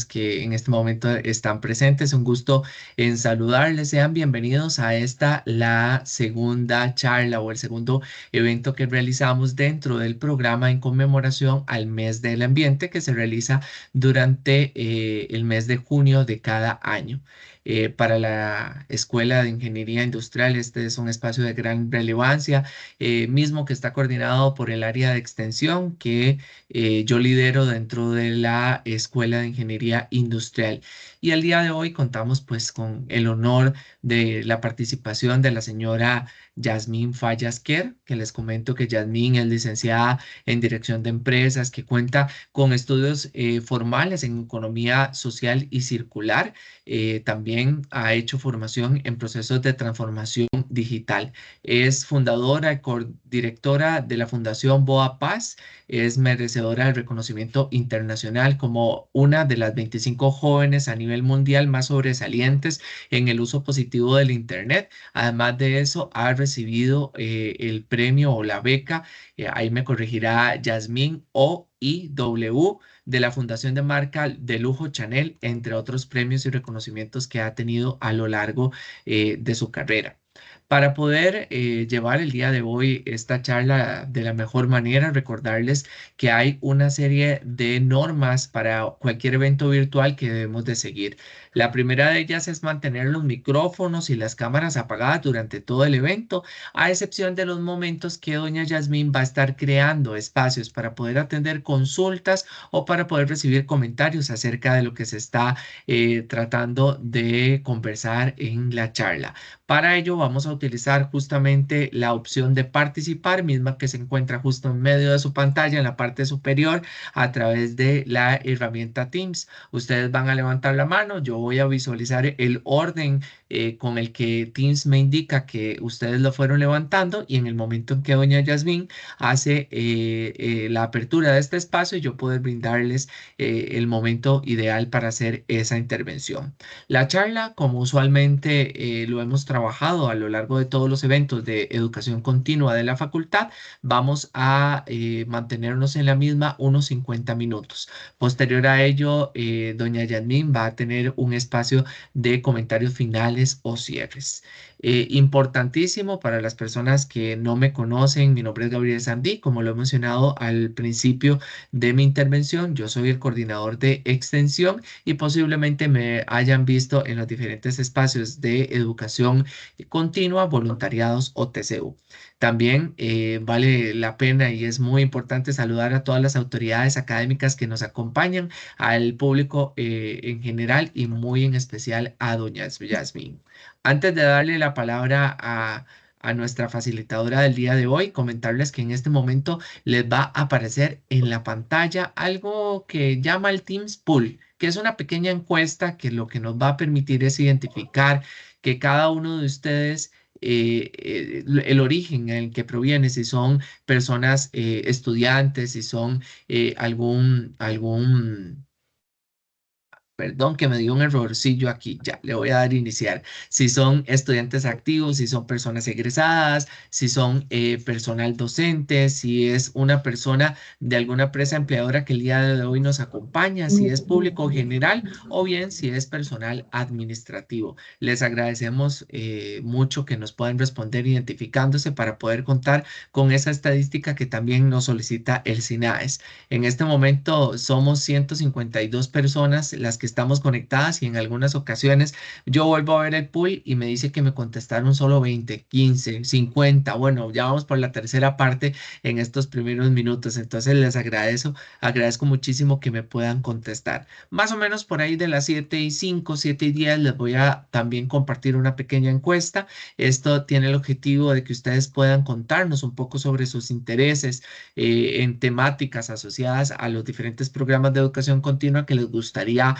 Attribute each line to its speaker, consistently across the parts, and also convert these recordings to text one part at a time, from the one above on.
Speaker 1: que en este momento están presentes. Un gusto en saludarles. Sean bienvenidos a la segunda charla o el segundo evento que realizamos dentro del programa en conmemoración al mes del ambiente que se realiza durante el mes de junio de cada año. Para la Escuela de Ingeniería Industrial, este es un espacio de gran relevancia, mismo que está coordinado por el área de extensión que yo lidero dentro de la Escuela de Ingeniería Industrial. Y el día de hoy contamos pues con el honor de la participación de la señora Yasmín Fallasquer, que les comento que Yasmín es licenciada en Dirección de Empresas, que cuenta con estudios formales en Economía Social y Circular. También ha hecho formación en procesos de transformación digital. Es fundadora y directora de la Fundación Boa Paz. Es merecedora del reconocimiento internacional como una de las 25 jóvenes a nivel mundial más sobresalientes en el uso positivo del Internet. Además de eso, ha recibido el premio o la beca, ahí me corregirá Yasmín OIW de la Fundación de Marca de Lujo Chanel, entre otros premios y reconocimientos que ha tenido a lo largo de su carrera. Para poder llevar el día de hoy esta charla de la mejor manera, recordarles que hay una serie de normas para cualquier evento virtual que debemos de seguir. La primera de ellas es mantener los micrófonos y las cámaras apagadas durante todo el evento, a excepción de los momentos que doña Yasmín va a estar creando espacios para poder atender consultas o para poder recibir comentarios acerca de lo que se está tratando de conversar en la charla. Para ello vamos a utilizar justamente la opción de participar, misma que se encuentra justo en medio de su pantalla en la parte superior a través de la herramienta Teams. Ustedes van a levantar la mano, yo voy a visualizar el orden con el que Teams me indica que ustedes lo fueron levantando, y en el momento en que doña Yasmín hace la apertura de este espacio, yo poder brindarles el momento ideal para hacer esa intervención. La charla, como usualmente lo hemos trabajado a lo largo de todos los eventos de educación continua de la facultad, vamos a mantenernos en la misma unos 50 minutos. Posterior a ello, doña Yasmín va a tener un espacio de comentarios finales o cierres. Importantísimo para las personas que no me conocen, mi nombre es Gabriel Sandí, como lo he mencionado al principio de mi intervención, yo soy el coordinador de extensión y posiblemente me hayan visto en los diferentes espacios de educación continua, voluntariados o TCU. También vale la pena y es muy importante saludar a todas las autoridades académicas que nos acompañan, al público en general y muy en especial a doña Yasmín. Antes de darle la palabra a nuestra facilitadora del día de hoy, comentarles que en este momento les va a aparecer en la pantalla algo que llama el Teams Poll, que es una pequeña encuesta que lo que nos va a permitir es identificar que cada uno de ustedes, el origen en el que proviene, si son personas estudiantes, si son algún Perdón que me dio un errorcillo aquí, ya le voy a dar iniciar. Si son estudiantes activos, si son personas egresadas, si son personal docente, si es una persona de alguna empresa empleadora que el día de hoy nos acompaña, si es público general o bien si es personal administrativo. Les agradecemos mucho que nos puedan responder identificándose para poder contar con esa estadística que también nos solicita el SINAES. En este momento somos 152 personas las que estamos conectadas, y en algunas ocasiones yo vuelvo a ver el pool y me dice que me contestaron solo 20, 15, 50. Bueno, ya vamos por la tercera parte en estos primeros minutos. Entonces les agradezco muchísimo que me puedan contestar. Más o menos por ahí de las 7:05, 7:10 les voy a también compartir una pequeña encuesta. Esto tiene el objetivo de que ustedes puedan contarnos un poco sobre sus intereses en temáticas asociadas a los diferentes programas de educación continua que les gustaría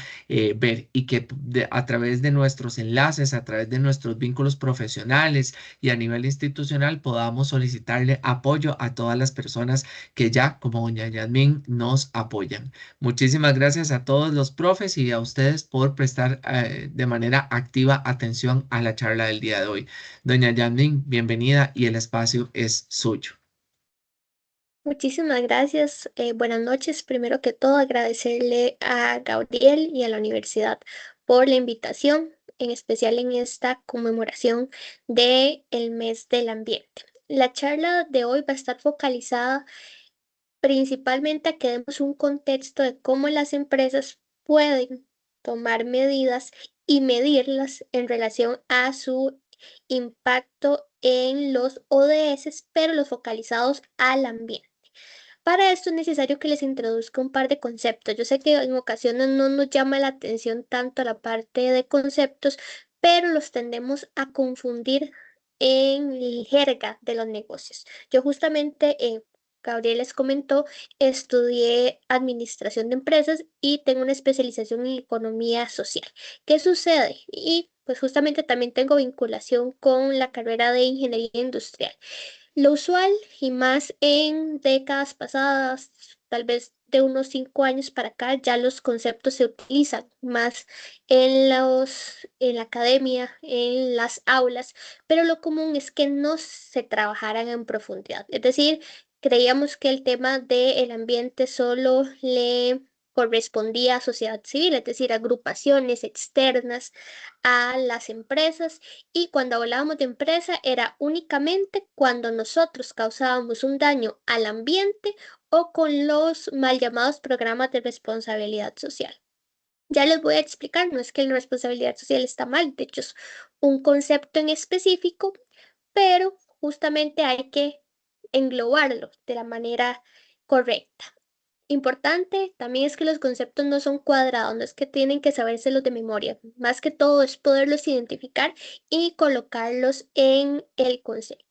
Speaker 1: ver, y que a través de nuestros enlaces, a través de nuestros vínculos profesionales y a nivel institucional podamos solicitarle apoyo a todas las personas que ya, como doña Yasmín, nos apoyan. Muchísimas gracias a todos los profes y a ustedes por prestar de manera activa atención a la charla del día de hoy. Doña Yasmín, bienvenida y el espacio es suyo.
Speaker 2: Muchísimas gracias. Buenas noches. Primero que todo, agradecerle a Gabriel y a la universidad por la invitación, en especial en esta conmemoración del mes del ambiente. La charla de hoy va a estar focalizada principalmente a que demos un contexto de cómo las empresas pueden tomar medidas y medirlas en relación a su impacto en los ODS, pero los focalizados al ambiente. Para esto es necesario que les introduzca un par de conceptos. Yo sé que en ocasiones no nos llama la atención tanto la parte de conceptos, pero los tendemos a confundir en el jerga de los negocios. Yo justamente, Gabriel les comentó, estudié administración de empresas y tengo una especialización en economía social. ¿Qué sucede? Y pues justamente también tengo vinculación con la carrera de ingeniería industrial. Lo usual y más en décadas pasadas, tal vez de unos 5 años para acá, ya los conceptos se utilizan más en la academia, en las aulas, pero lo común es que no se trabajaran en profundidad. Es decir, creíamos que el tema del ambiente solo le correspondía a sociedad civil, es decir, agrupaciones externas a las empresas, y cuando hablábamos de empresa era únicamente cuando nosotros causábamos un daño al ambiente o con los mal llamados programas de responsabilidad social. Ya les voy a explicar, no es que la responsabilidad social está mal, de hecho es un concepto en específico, pero justamente hay que englobarlo de la manera correcta. Importante también es que los conceptos no son cuadrados, no es que tienen que sabérselos de memoria. Más que todo es poderlos identificar y colocarlos en el concepto.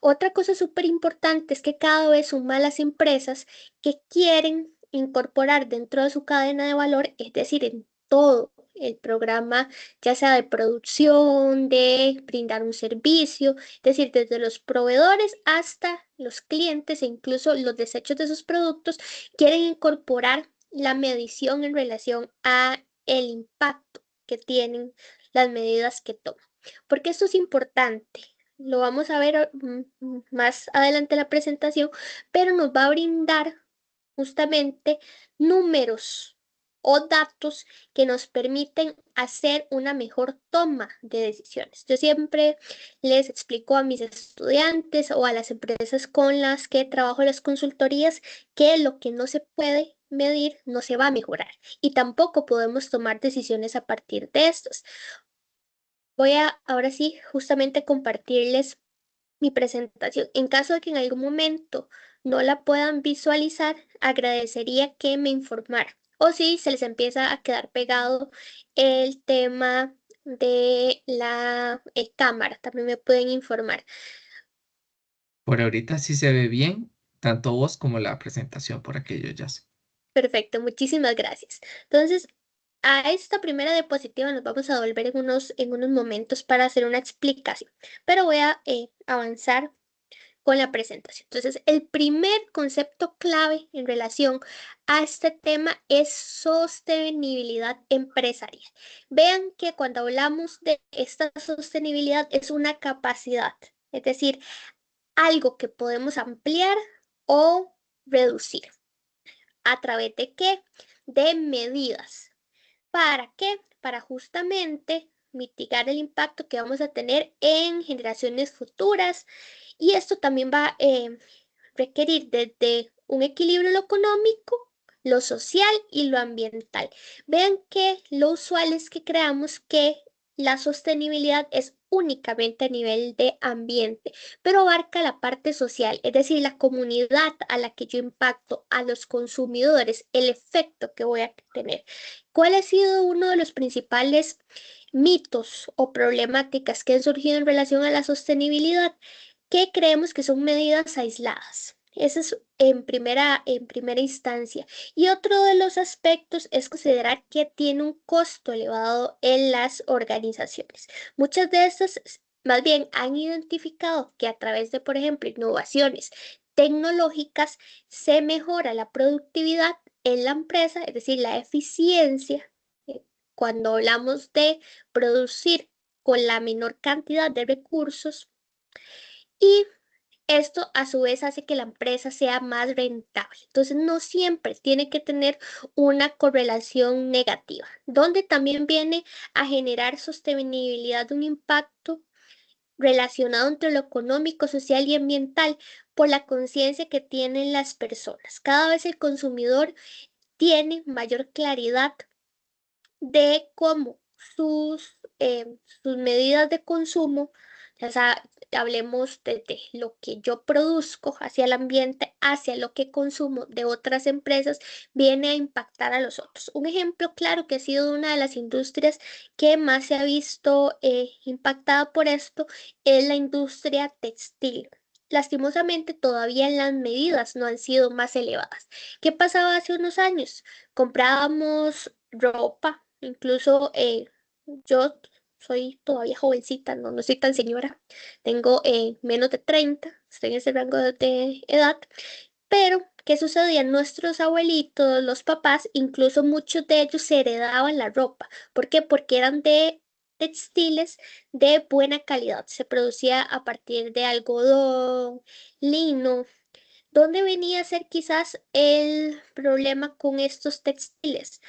Speaker 2: Otra cosa súper importante es que cada vez son más las empresas que quieren incorporar dentro de su cadena de valor, es decir, en todo el programa, ya sea de producción, de brindar un servicio, es decir, desde los proveedores hasta los clientes e incluso los desechos de sus productos, quieren incorporar la medición en relación a el impacto que tienen las medidas que toman. Porque esto es importante. Lo vamos a ver más adelante en la presentación, pero nos va a brindar justamente números o datos que nos permiten hacer una mejor toma de decisiones. Yo siempre les explico a mis estudiantes o a las empresas con las que trabajo en las consultorías que lo que no se puede medir no se va a mejorar y tampoco podemos tomar decisiones a partir de estos. Voy a ahora sí justamente compartirles mi presentación. En caso de que en algún momento no la puedan visualizar, agradecería que me informaran. O si se les empieza a quedar pegado el tema de la cámara, también me pueden informar.
Speaker 1: Por ahorita sí se ve bien, tanto vos como la presentación por aquello ya.
Speaker 2: Perfecto, muchísimas gracias. Entonces, a esta primera diapositiva nos vamos a volver en unos momentos para hacer una explicación, pero voy a avanzar con la presentación. Entonces, el primer concepto clave en relación a este tema es sostenibilidad empresarial. Vean que cuando hablamos de esta sostenibilidad es una capacidad, es decir, algo que podemos ampliar o reducir. ¿A través de qué? De medidas. ¿Para qué? Para justamente mitigar el impacto que vamos a tener en generaciones futuras, y esto también va a requerir desde un equilibrio en lo económico, lo social y lo ambiental. Vean que lo usual es que creamos que la sostenibilidad es únicamente a nivel de ambiente, pero abarca la parte social, es decir, la comunidad a la que yo impacto, a los consumidores, el efecto que voy a tener. ¿Cuál ha sido uno de los principales mitos o problemáticas que han surgido en relación a la sostenibilidad? Que creemos que son medidas aisladas. Eso es en primera instancia. Y otro de los aspectos es considerar que tiene un costo elevado en las organizaciones. Muchas de estas más bien han identificado que a través de, por ejemplo, innovaciones tecnológicas se mejora la productividad en la empresa, es decir, la eficiencia, eh, cuando hablamos de producir con la menor cantidad de recursos, y Esto a su vez hace que la empresa sea más rentable. Entonces no siempre tiene que tener una correlación negativa, donde también viene a generar sostenibilidad de un impacto relacionado entre lo económico, social y ambiental por la conciencia que tienen las personas. Cada vez el consumidor tiene mayor claridad de cómo sus medidas de consumo, ya sea, hablemos desde lo que yo produzco hacia el ambiente, hacia lo que consumo de otras empresas, viene a impactar a los otros. Un ejemplo claro que ha sido una de las industrias que más se ha visto impactada por esto es la industria textil. Lastimosamente, todavía las medidas no han sido más elevadas. ¿Qué pasaba hace unos años? Comprábamos ropa, incluso yo soy todavía jovencita, no soy tan señora, tengo menos de 30, estoy en ese rango de edad, pero ¿qué sucedía? Nuestros abuelitos, los papás, incluso muchos de ellos se heredaban la ropa. ¿Por qué? Porque eran de textiles de buena calidad, se producía a partir de algodón, lino. ¿Dónde venía a ser quizás el problema con estos textiles?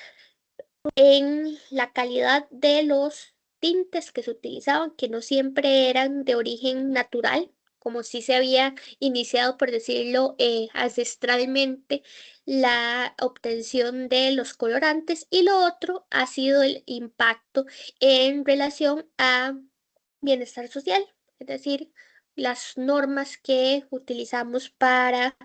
Speaker 2: En la calidad de los tintes que se utilizaban, que no siempre eran de origen natural, como si se había iniciado, por decirlo, ancestralmente la obtención de los colorantes. Y lo otro ha sido el impacto en relación a bienestar social, es decir, las normas que utilizamos para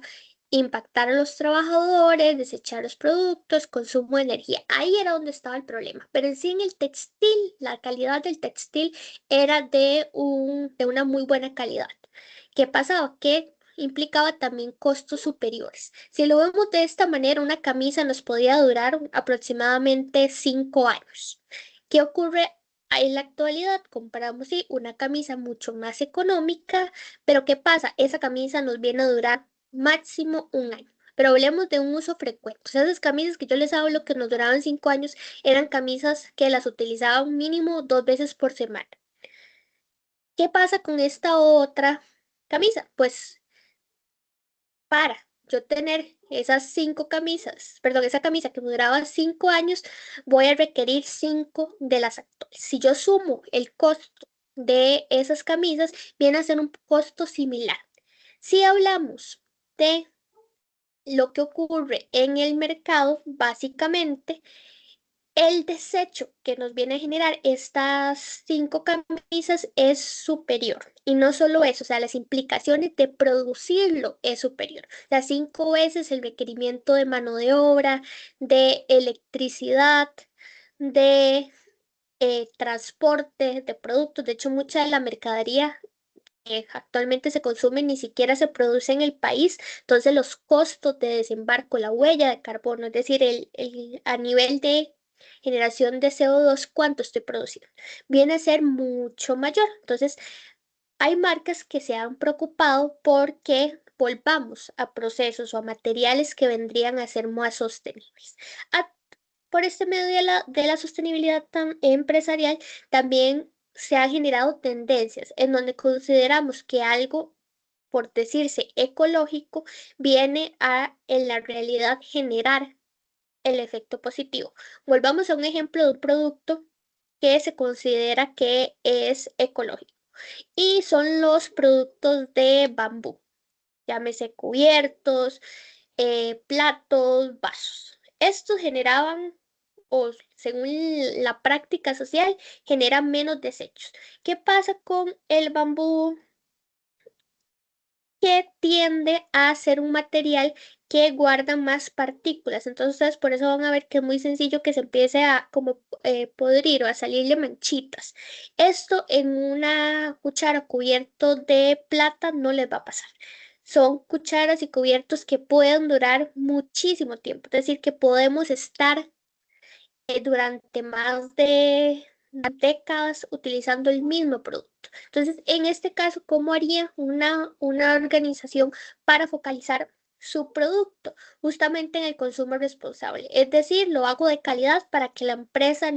Speaker 2: impactar a los trabajadores, desechar los productos, consumo de energía. Ahí era donde estaba el problema. Pero en sí en el textil, la calidad del textil era de una muy buena calidad. ¿Qué pasaba? Que implicaba también costos superiores. Si lo vemos de esta manera, una camisa nos podía durar aproximadamente 5 años. ¿Qué ocurre en la actualidad? Compramos sí, una camisa mucho más económica, pero ¿qué pasa? Esa camisa nos viene a durar máximo un año. Pero hablemos de un uso frecuente. O sea, esas camisas que yo les hablo que nos duraban 5 años eran camisas que las utilizaban mínimo 2 veces por semana. ¿Qué pasa con esta otra camisa? Pues para yo tener esas 5 camisas, perdón, esa camisa que me duraba 5 años, voy a requerir 5 de las actuales. Si yo sumo el costo de esas camisas, viene a ser un costo similar. Si hablamos de lo que ocurre en el mercado, básicamente, el desecho que nos viene a generar estas 5 camisas es superior. Y no solo eso, o sea, las implicaciones de producirlo es superior. O sea, 5 veces el requerimiento de mano de obra, de electricidad, de transporte de productos. De hecho, mucha de la mercadería actualmente se consume ni siquiera se produce en el país, entonces los costos de desembarco, la huella de carbono, es decir, a nivel de generación de CO2, cuánto estoy produciendo, viene a ser mucho mayor. Entonces, hay marcas que se han preocupado porque volvamos a procesos o a materiales que vendrían a ser más sostenibles. A- por este medio de la sostenibilidad empresarial, también se han generado tendencias en donde consideramos que algo, por decirse ecológico, viene a en la realidad generar el efecto positivo. Volvamos a un ejemplo de un producto que se considera que es ecológico y son los productos de bambú, llámese cubiertos, platos, vasos. Estos generaban, o según la práctica social, generan menos desechos. ¿Qué pasa con el bambú? Que tiende a ser un material que guarda más partículas. Entonces, ustedes por eso van a ver que es muy sencillo que se empiece a como podrir o a salirle manchitas. Esto en una cuchara cubierto de plata no les va a pasar. Son cucharas y cubiertos que pueden durar muchísimo tiempo. Es decir, que podemos estar durante más de décadas utilizando el mismo producto. Entonces, en este caso, ¿cómo haría una organización para focalizar? su producto, justamente en el consumo responsable. Es decir, lo hago de calidad para que la empresa,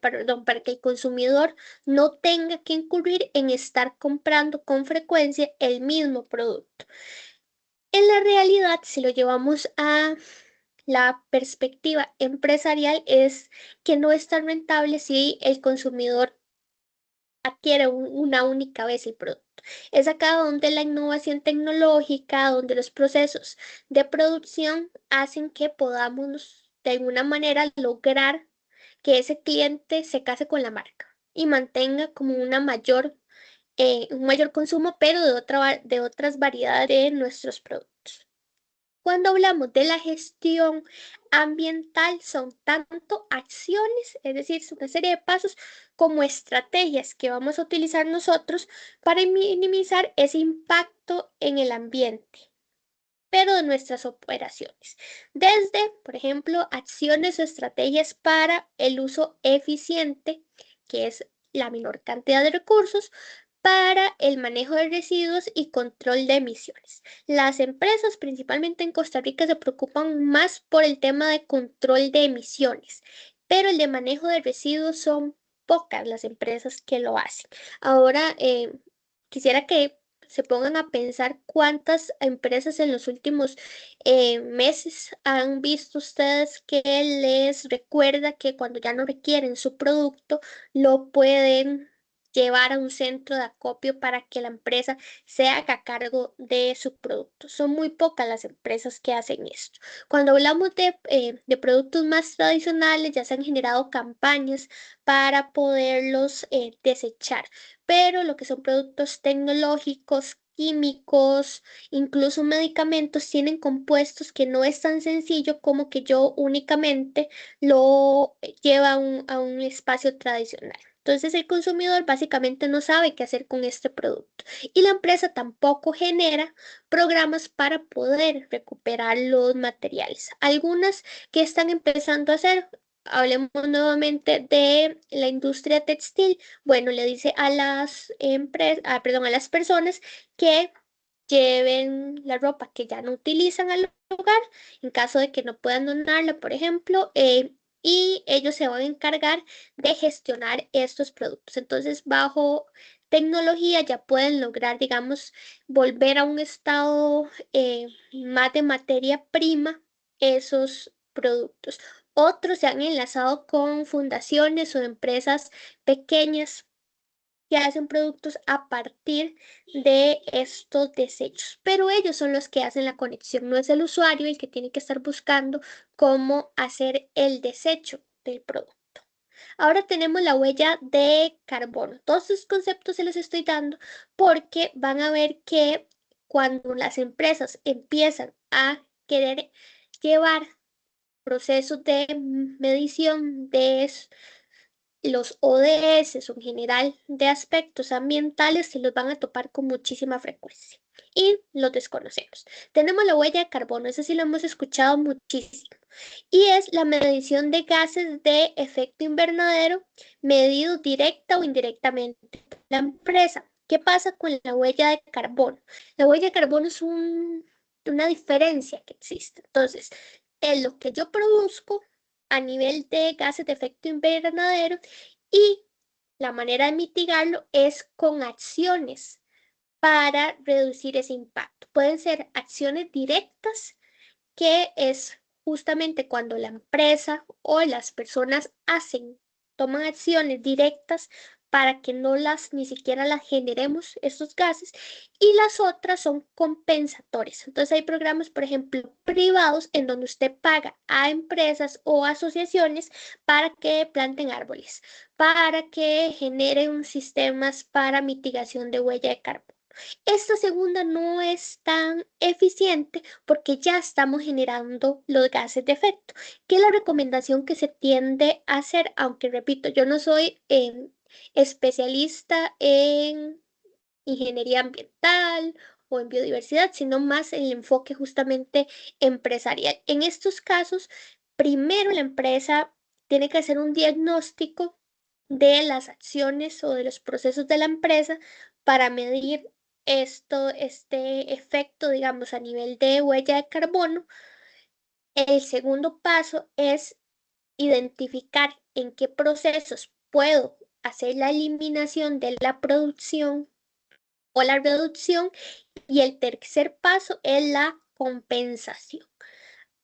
Speaker 2: perdón, para que el consumidor no tenga que incurrir en estar comprando con frecuencia el mismo producto. En la realidad, si lo llevamos a la perspectiva empresarial, es que no es tan rentable si el consumidor adquiere una única vez el producto. Es acá donde la innovación tecnológica, donde los procesos de producción hacen que podamos de alguna manera lograr que ese cliente se case con la marca y mantenga como un mayor consumo, pero de otras variedades de nuestros productos. Cuando hablamos de la gestión ambiental, son tanto acciones, es decir, es una serie de pasos, como estrategias que vamos a utilizar nosotros para minimizar ese impacto en el ambiente, pero de nuestras operaciones. Desde, por ejemplo, acciones o estrategias para el uso eficiente, que es la menor cantidad de recursos, para el manejo de residuos y control de emisiones. Las empresas, principalmente en Costa Rica, se preocupan más por el tema de control de emisiones, pero el de manejo de residuos son pocas las empresas que lo hacen. Ahora, quisiera que se pongan a pensar cuántas empresas en los últimos meses han visto ustedes que les recuerda que cuando ya no requieren su producto, lo pueden llevar a un centro de acopio para que la empresa se haga cargo de su producto. Son muy pocas las empresas que hacen esto. Cuando hablamos de productos más tradicionales, ya se han generado campañas para poderlos desechar, pero lo que son productos tecnológicos, químicos, incluso medicamentos, tienen compuestos que no es tan sencillo como que yo únicamente lo lleva a un espacio tradicional. Entonces el consumidor básicamente no sabe qué hacer con este producto y la empresa tampoco genera programas para poder recuperar los materiales. Algunas que están empezando a hacer, hablemos nuevamente de la industria textil. Bueno, le dice a las empresas, perdón, a las personas que lleven la ropa que ya no utilizan al hogar, en caso de que no puedan donarla, por ejemplo, y ellos se van a encargar de gestionar estos productos. Entonces, bajo tecnología ya pueden lograr, digamos, volver a un estado más de materia prima esos productos. Otros se han enlazado con fundaciones o empresas pequeñas que hacen productos a partir de estos desechos, pero ellos son los que hacen la conexión, no es el usuario el que tiene que estar buscando cómo hacer el desecho del producto. Ahora tenemos la huella de carbono. Todos estos conceptos se los estoy dando porque van a ver que cuando las empresas empiezan a querer llevar procesos de medición de los ODS o en general de aspectos ambientales, se los van a topar con muchísima frecuencia y los desconocemos. Tenemos la huella de carbono, eso sí lo hemos escuchado muchísimo, y es la medición de gases de efecto invernadero medido directa o indirectamente por la empresa. ¿Qué pasa con la huella de carbono? La huella de carbono es una diferencia que existe. Entonces, es lo que yo produzco a nivel de gases de efecto invernadero y la manera de mitigarlo es con acciones para reducir ese impacto. Pueden ser acciones directas, que es justamente cuando la empresa o las personas toman acciones directas para que no las, ni siquiera las generemos estos gases, y las otras son compensatorias. Entonces hay programas, por ejemplo, privados en donde usted paga a empresas o asociaciones para que planten árboles, para que generen sistemas para mitigación de huella de carbono. Esta segunda no es tan eficiente porque ya estamos generando los gases de efecto, que es la recomendación que se tiende a hacer, aunque repito, yo no soy especialista en ingeniería ambiental o en biodiversidad, sino más en el enfoque justamente empresarial. En estos casos, primero la empresa tiene que hacer un diagnóstico de las acciones o de los procesos de la empresa para medir este efecto, digamos, a nivel de huella de carbono, el segundo paso es identificar en qué procesos puedo hacer la eliminación de la producción o la reducción, y el tercer paso es la compensación.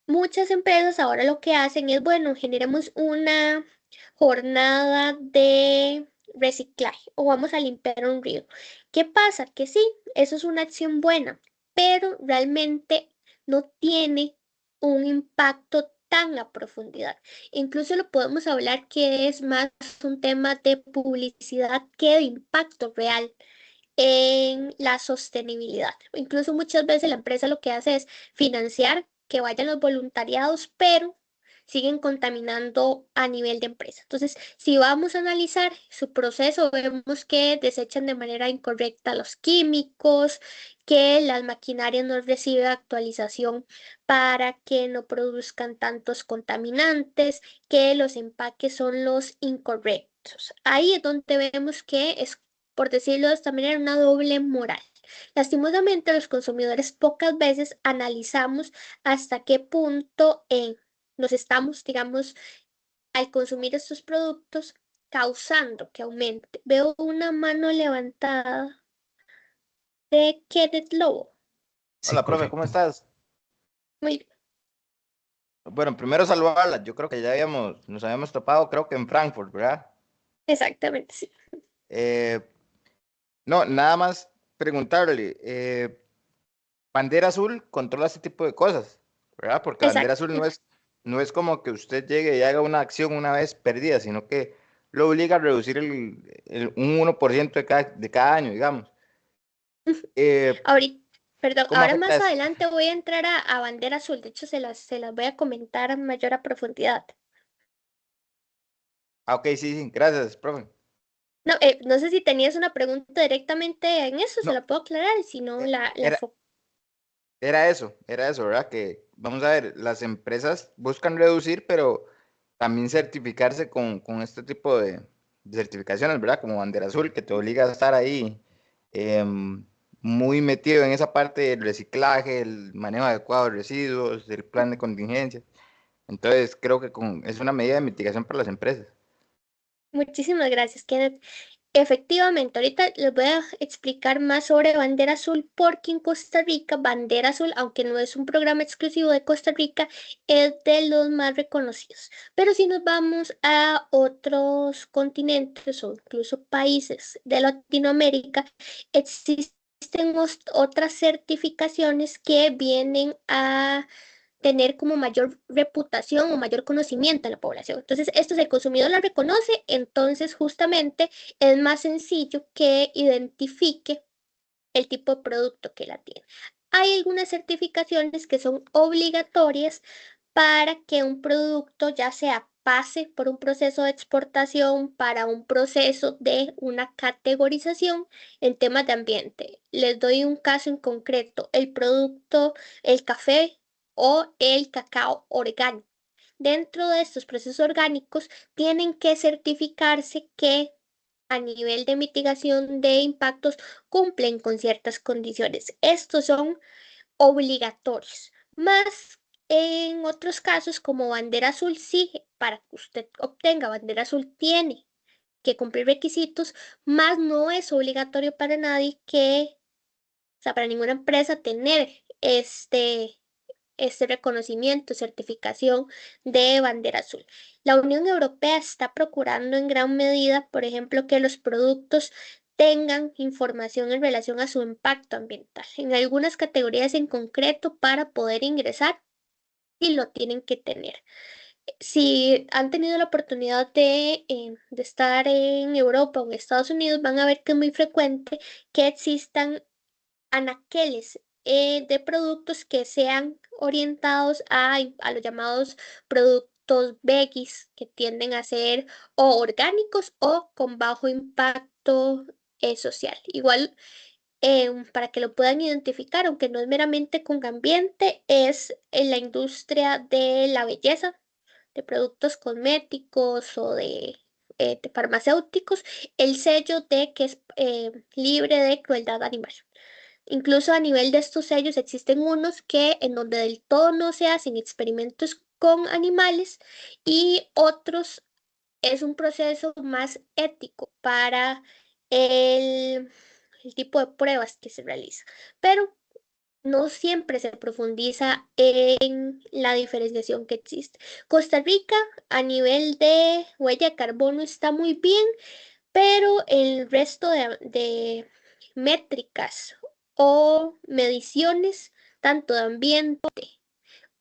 Speaker 2: Muchas empresas ahora lo que hacen es, bueno, generemos una jornada de reciclaje o vamos a limpiar un río. ¿Qué pasa? Que sí, eso es una acción buena, pero realmente no tiene un impacto tan a profundidad. Incluso lo podemos hablar que es más un tema de publicidad que de impacto real en la sostenibilidad. Incluso muchas veces la empresa lo que hace es financiar que vayan los voluntariados, pero siguen contaminando a nivel de empresa. Entonces, si vamos a analizar su proceso, vemos que desechan de manera incorrecta los químicos, que las maquinarias no reciben actualización para que no produzcan tantos contaminantes, que los empaques son los incorrectos. Ahí es donde vemos que es, por decirlo de esta manera, una doble moral. Lastimosamente, los consumidores pocas veces analizamos hasta qué punto nos estamos, digamos, al consumir estos productos, causando que aumente. Veo una mano levantada de Kenneth Lobo.
Speaker 1: Sí,
Speaker 3: Hola, profe, ¿cómo
Speaker 1: correcto.
Speaker 3: estás?
Speaker 2: Muy bien,
Speaker 3: Bueno, primero saludarla. Yo creo que nos habíamos topado, creo que en Frankfurt, ¿verdad?
Speaker 2: exactamente, sí.
Speaker 3: Eh, no, nada más preguntarle, Bandera Azul controla este tipo de cosas, ¿verdad? Porque Bandera
Speaker 2: Exacto.
Speaker 3: Azul no es como que usted llegue y haga una acción una vez perdida, sino que lo obliga a reducir un 1% de cada año, digamos. Eh,
Speaker 2: Ahorita, perdón,
Speaker 3: ¿Cómo
Speaker 2: ahora
Speaker 3: afecta
Speaker 2: más
Speaker 3: eso?
Speaker 2: adelante voy a entrar a bandera azul. De hecho, se las voy a comentar a mayor a profundidad.
Speaker 3: Ah, ok, sí, sí, gracias, profe.
Speaker 2: No, no sé si tenías una pregunta directamente en eso, se
Speaker 3: No,
Speaker 2: la puedo aclarar, y si no,
Speaker 3: eh,
Speaker 2: la
Speaker 3: era,
Speaker 2: enfoco.
Speaker 3: Era eso, ¿verdad? Que, vamos a ver, las empresas buscan reducir, pero también certificarse con este tipo de certificaciones, ¿verdad? Como Bandera Azul, que te obliga a estar ahí muy metido en esa parte del reciclaje, el manejo adecuado de residuos, el plan de contingencia. Entonces, creo que es una medida de mitigación para las empresas.
Speaker 2: Muchísimas gracias, Kenneth. Efectivamente, ahorita les voy a explicar más sobre Bandera Azul, porque en Costa Rica, Bandera Azul, aunque no es un programa exclusivo de Costa Rica, es de los más reconocidos. Pero si nos vamos a otros continentes o incluso países de Latinoamérica, existen otras certificaciones que vienen a tener como mayor reputación o mayor conocimiento en la población. Entonces, esto si el consumidor la reconoce, entonces justamente es más sencillo que identifique el tipo de producto que la tiene. Hay algunas certificaciones que son obligatorias para que un producto ya sea pase por un proceso de exportación, para un proceso de una categorización en temas de ambiente. Les doy un caso en concreto, el producto, el café o el cacao orgánico. Dentro de estos procesos orgánicos tienen que certificarse que a nivel de mitigación de impactos cumplen con ciertas condiciones. Estos son obligatorios. Más en otros casos, como bandera azul, sí, para que usted obtenga bandera azul tiene que cumplir requisitos, más no es obligatorio para nadie que, o sea, para ninguna empresa tener este reconocimiento, certificación de bandera azul. La Unión Europea está procurando en gran medida, por ejemplo, que los productos tengan información en relación a su impacto ambiental, en algunas categorías en concreto para poder ingresar, y lo tienen que tener. Si han tenido la oportunidad de estar en Europa o en Estados Unidos, van a ver que es muy frecuente que existan anaqueles de productos que sean orientados a los llamados productos veggies, que tienden a ser o orgánicos o con bajo impacto social. Igual, para que lo puedan identificar, aunque no es meramente con ambiente, es en la industria de la belleza, de productos cosméticos o de farmacéuticos el sello de que es libre de crueldad animal. Incluso a nivel de estos sellos existen unos que en donde del todo no se hacen experimentos con animales y otros es un proceso más ético para el tipo de pruebas que se realiza. Pero no siempre se profundiza en la diferenciación que existe. Costa Rica a nivel de huella de carbono está muy bien, pero el resto de métricas o mediciones, tanto de ambiente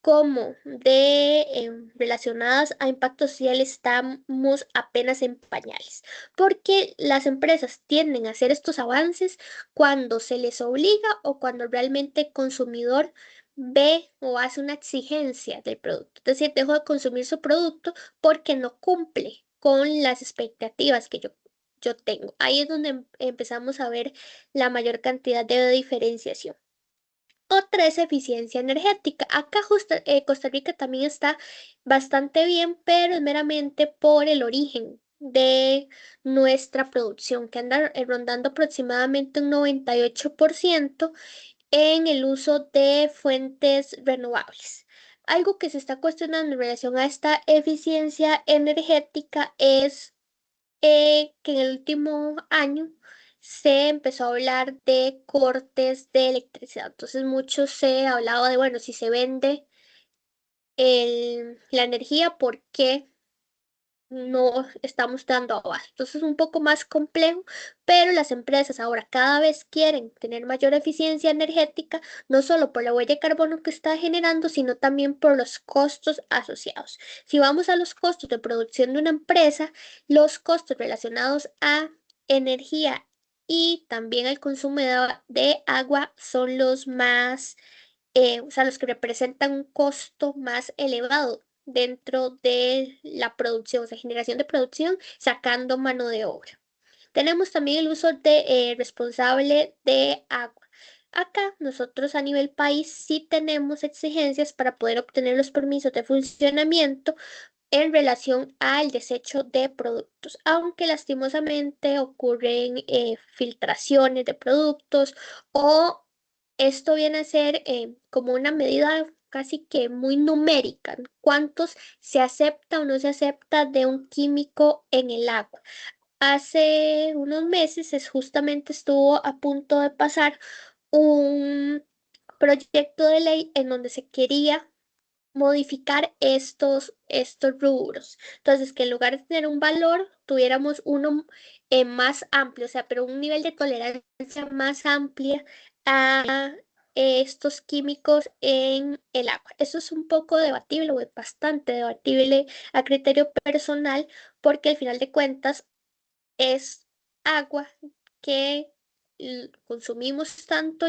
Speaker 2: como de relacionadas a impacto social, estamos apenas en pañales, porque las empresas tienden a hacer estos avances cuando se les obliga o cuando realmente el consumidor ve o hace una exigencia del producto. Es decir, dejo de consumir su producto porque no cumple con las expectativas que yo tengo. Ahí es donde empezamos a ver la mayor cantidad de diferenciación. Otra es eficiencia energética. Acá Costa Rica también está bastante bien, pero es meramente por el origen de nuestra producción, que anda rondando aproximadamente un 98% en el uso de fuentes renovables. Algo que se está cuestionando en relación a esta eficiencia energética es que en el último año se empezó a hablar de cortes de electricidad. Entonces, mucho se hablaba de, bueno, si se vende la energía, ¿por qué no estamos dando abasto? Entonces, es un poco más complejo, pero las empresas ahora cada vez quieren tener mayor eficiencia energética, no solo por la huella de carbono que está generando, sino también por los costos asociados. Si vamos a los costos de producción de una empresa, los costos relacionados a energía y también al consumo de agua son los más, o sea, los que representan un costo más elevado dentro de la producción, o sea, generación de producción, sacando mano de obra. Tenemos también el uso de responsable de agua. Acá nosotros a nivel país sí tenemos exigencias para poder obtener los permisos de funcionamiento en relación al desecho de productos, aunque lastimosamente ocurren filtraciones de productos o esto viene a ser como una medida casi que muy numérica, cuántos se acepta o no se acepta de un químico en el agua. Hace unos meses justamente estuvo a punto de pasar un proyecto de ley en donde se quería modificar estos rubros. Entonces, que en lugar de tener un valor, tuviéramos uno más amplio, o sea, pero un nivel de tolerancia más amplia a estos químicos en el agua. Eso es un poco debatible o es bastante debatible a criterio personal, porque al final de cuentas es agua que consumimos tanto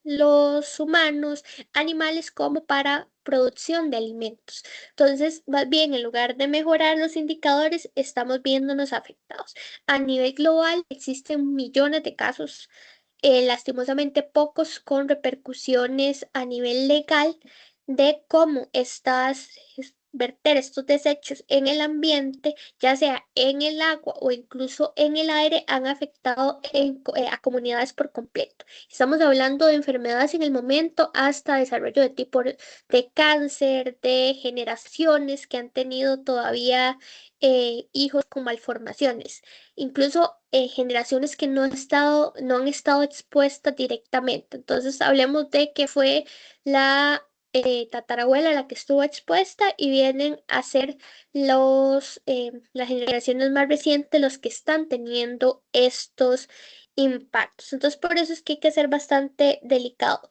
Speaker 2: los humanos, animales, como para producción de alimentos. Entonces, más bien, en lugar de mejorar los indicadores, estamos viéndonos afectados. A nivel global existen millones de casos, lastimosamente pocos con repercusiones a nivel legal de cómo verter estos desechos en el ambiente, ya sea en el agua o incluso en el aire, han afectado a comunidades por completo. Estamos hablando de enfermedades en el momento hasta desarrollo de tipo de cáncer, de generaciones que han tenido todavía hijos con malformaciones, incluso generaciones que no han estado expuestas directamente. Entonces, hablemos de que fue la tatarabuela la que estuvo expuesta y vienen a ser las generaciones más recientes los que están teniendo estos impactos. Entonces, por eso es que hay que ser bastante delicado.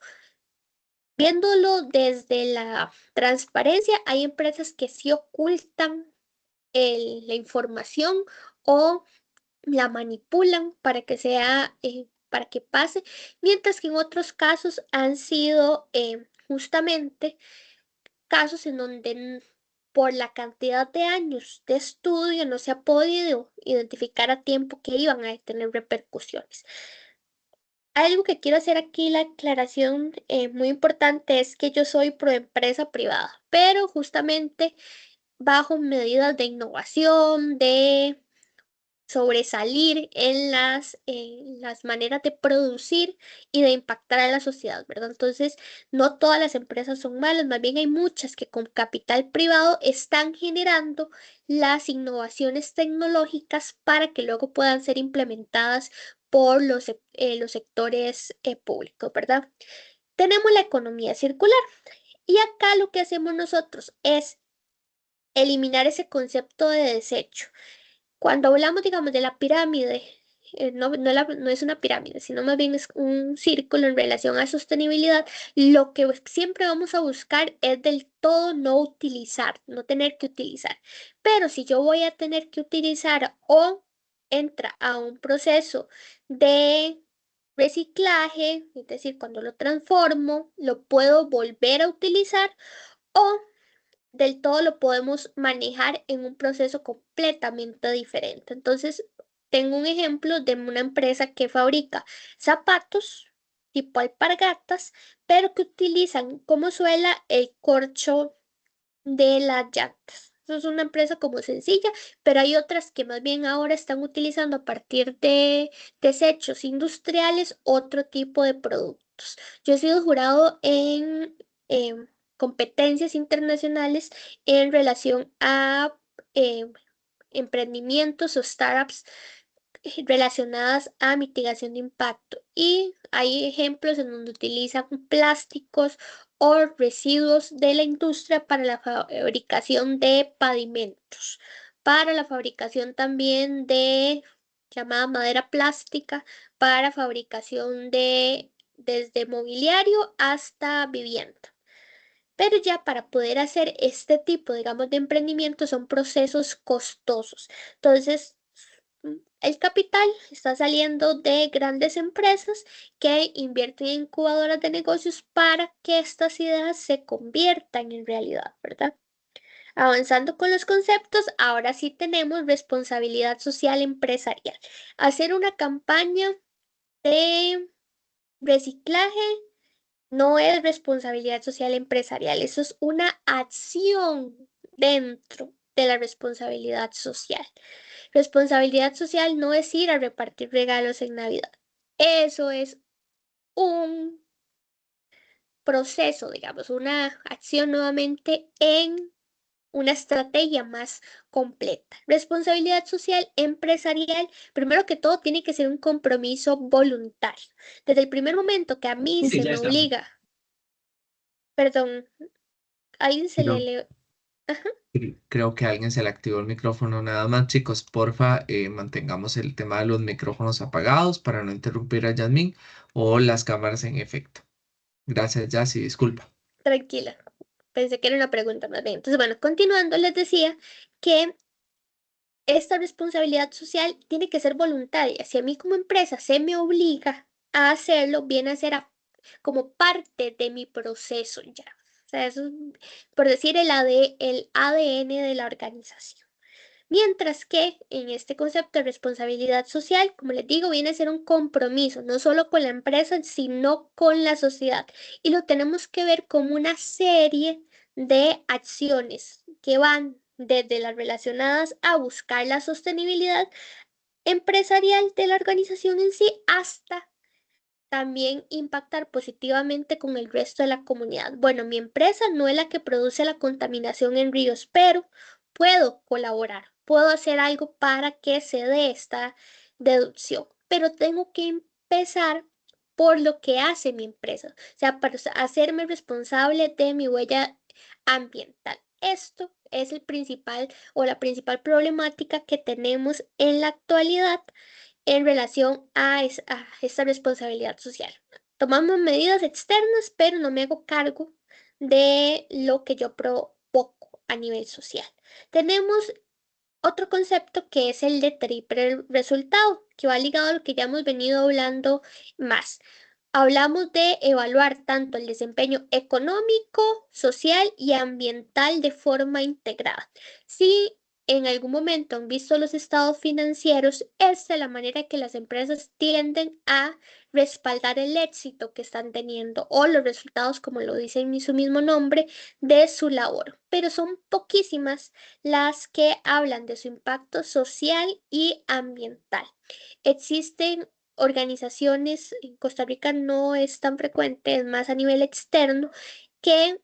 Speaker 2: Viéndolo desde la transparencia, hay empresas que sí ocultan la información o la manipulan para que para que pase, mientras que en otros casos han sido justamente casos en donde por la cantidad de años de estudio no se ha podido identificar a tiempo que iban a tener repercusiones. Algo que quiero hacer aquí, la aclaración muy importante, es que yo soy pro empresa privada, pero justamente bajo medidas de innovación, de sobresalir en las maneras de producir y de impactar a la sociedad, ¿verdad? Entonces, no todas las empresas son malas, más bien hay muchas que con capital privado están generando las innovaciones tecnológicas para que luego puedan ser implementadas por los sectores públicos, ¿verdad? Tenemos la economía circular y acá lo que hacemos nosotros es eliminar ese concepto de desecho. Cuando hablamos, digamos, de la pirámide, no es una pirámide, sino más bien es un círculo en relación a sostenibilidad, lo que siempre vamos a buscar es del todo no utilizar, no tener que utilizar. Pero si yo voy a tener que utilizar o entra a un proceso de reciclaje, es decir, cuando lo transformo, lo puedo volver a utilizar o del todo lo podemos manejar en un proceso completamente diferente. Entonces, tengo un ejemplo de una empresa que fabrica zapatos tipo alpargatas, pero que utilizan como suela el corcho de las llantas. Eso es una empresa como sencilla, pero hay otras que más bien ahora están utilizando a partir de desechos industriales otro tipo de productos. Yo he sido jurado en competencias internacionales en relación a eh, emprendimientos o startups relacionadas a mitigación de impacto. Y hay ejemplos en donde utilizan plásticos o residuos de la industria para la fabricación de pavimentos, para la fabricación también de llamada madera plástica, para fabricación de desde mobiliario hasta vivienda. Pero ya para poder hacer este tipo, digamos, de emprendimiento son procesos costosos. Entonces, el capital está saliendo de grandes empresas que invierten en incubadoras de negocios para que estas ideas se conviertan en realidad, ¿verdad? Avanzando con los conceptos, ahora sí tenemos responsabilidad social empresarial. Hacer una campaña de reciclaje no es responsabilidad social empresarial, eso es una acción dentro de la responsabilidad social. Responsabilidad social no es ir a repartir regalos en Navidad. Eso es un proceso, digamos, una acción nuevamente en una estrategia más completa. Responsabilidad social empresarial, primero que todo, tiene que ser un compromiso voluntario. Desde el primer momento que a mí
Speaker 1: Ok,
Speaker 2: se
Speaker 1: ya
Speaker 2: me
Speaker 1: estamos.
Speaker 2: obliga, perdón, ahí se
Speaker 1: Creo,
Speaker 2: le... Ajá,
Speaker 1: creo que a alguien se le activó el micrófono. Nada más, chicos, porfa, mantengamos el tema de los micrófonos apagados para no interrumpir a Yasmín o las cámaras en efecto. Gracias, Yassi, disculpa.
Speaker 2: tranquila. Pensé que era una pregunta más bien. Entonces, bueno, continuando, les decía que esta responsabilidad social tiene que ser voluntaria. Si a mí como empresa se me obliga a hacerlo, viene a ser como parte de mi proceso ya. O sea, eso es, por decir, el ADN de la organización. Mientras que en este concepto de responsabilidad social, como les digo, viene a ser un compromiso, no solo con la empresa, sino con la sociedad. Y lo tenemos que ver como una serie de acciones que van desde las relacionadas a buscar la sostenibilidad empresarial de la organización en sí hasta también impactar positivamente con el resto de la comunidad. Bueno, mi empresa no es la que produce la contaminación en ríos, pero puedo colaborar, puedo hacer algo para que se dé esta deducción, pero tengo que empezar por lo que hace mi empresa, o sea, para hacerme responsable de mi huella ambiental. Esto es el principal o la principal problemática que tenemos en la actualidad en relación a esta responsabilidad social. Tomamos medidas externas, pero no me hago cargo de lo que yo provoco a nivel social. Tenemos otro concepto que es el de triple resultado, que va ligado a lo que ya hemos venido hablando más. Hablamos de evaluar tanto el desempeño económico, social y ambiental de forma integrada. Si en algún momento han visto los estados financieros, esta es la manera que las empresas tienden a respaldar el éxito que están teniendo o los resultados, como lo dice en su mismo nombre, de su labor. Pero son poquísimas las que hablan de su impacto social y ambiental. Existen organizaciones, en Costa Rica no es tan frecuente, es más a nivel externo, que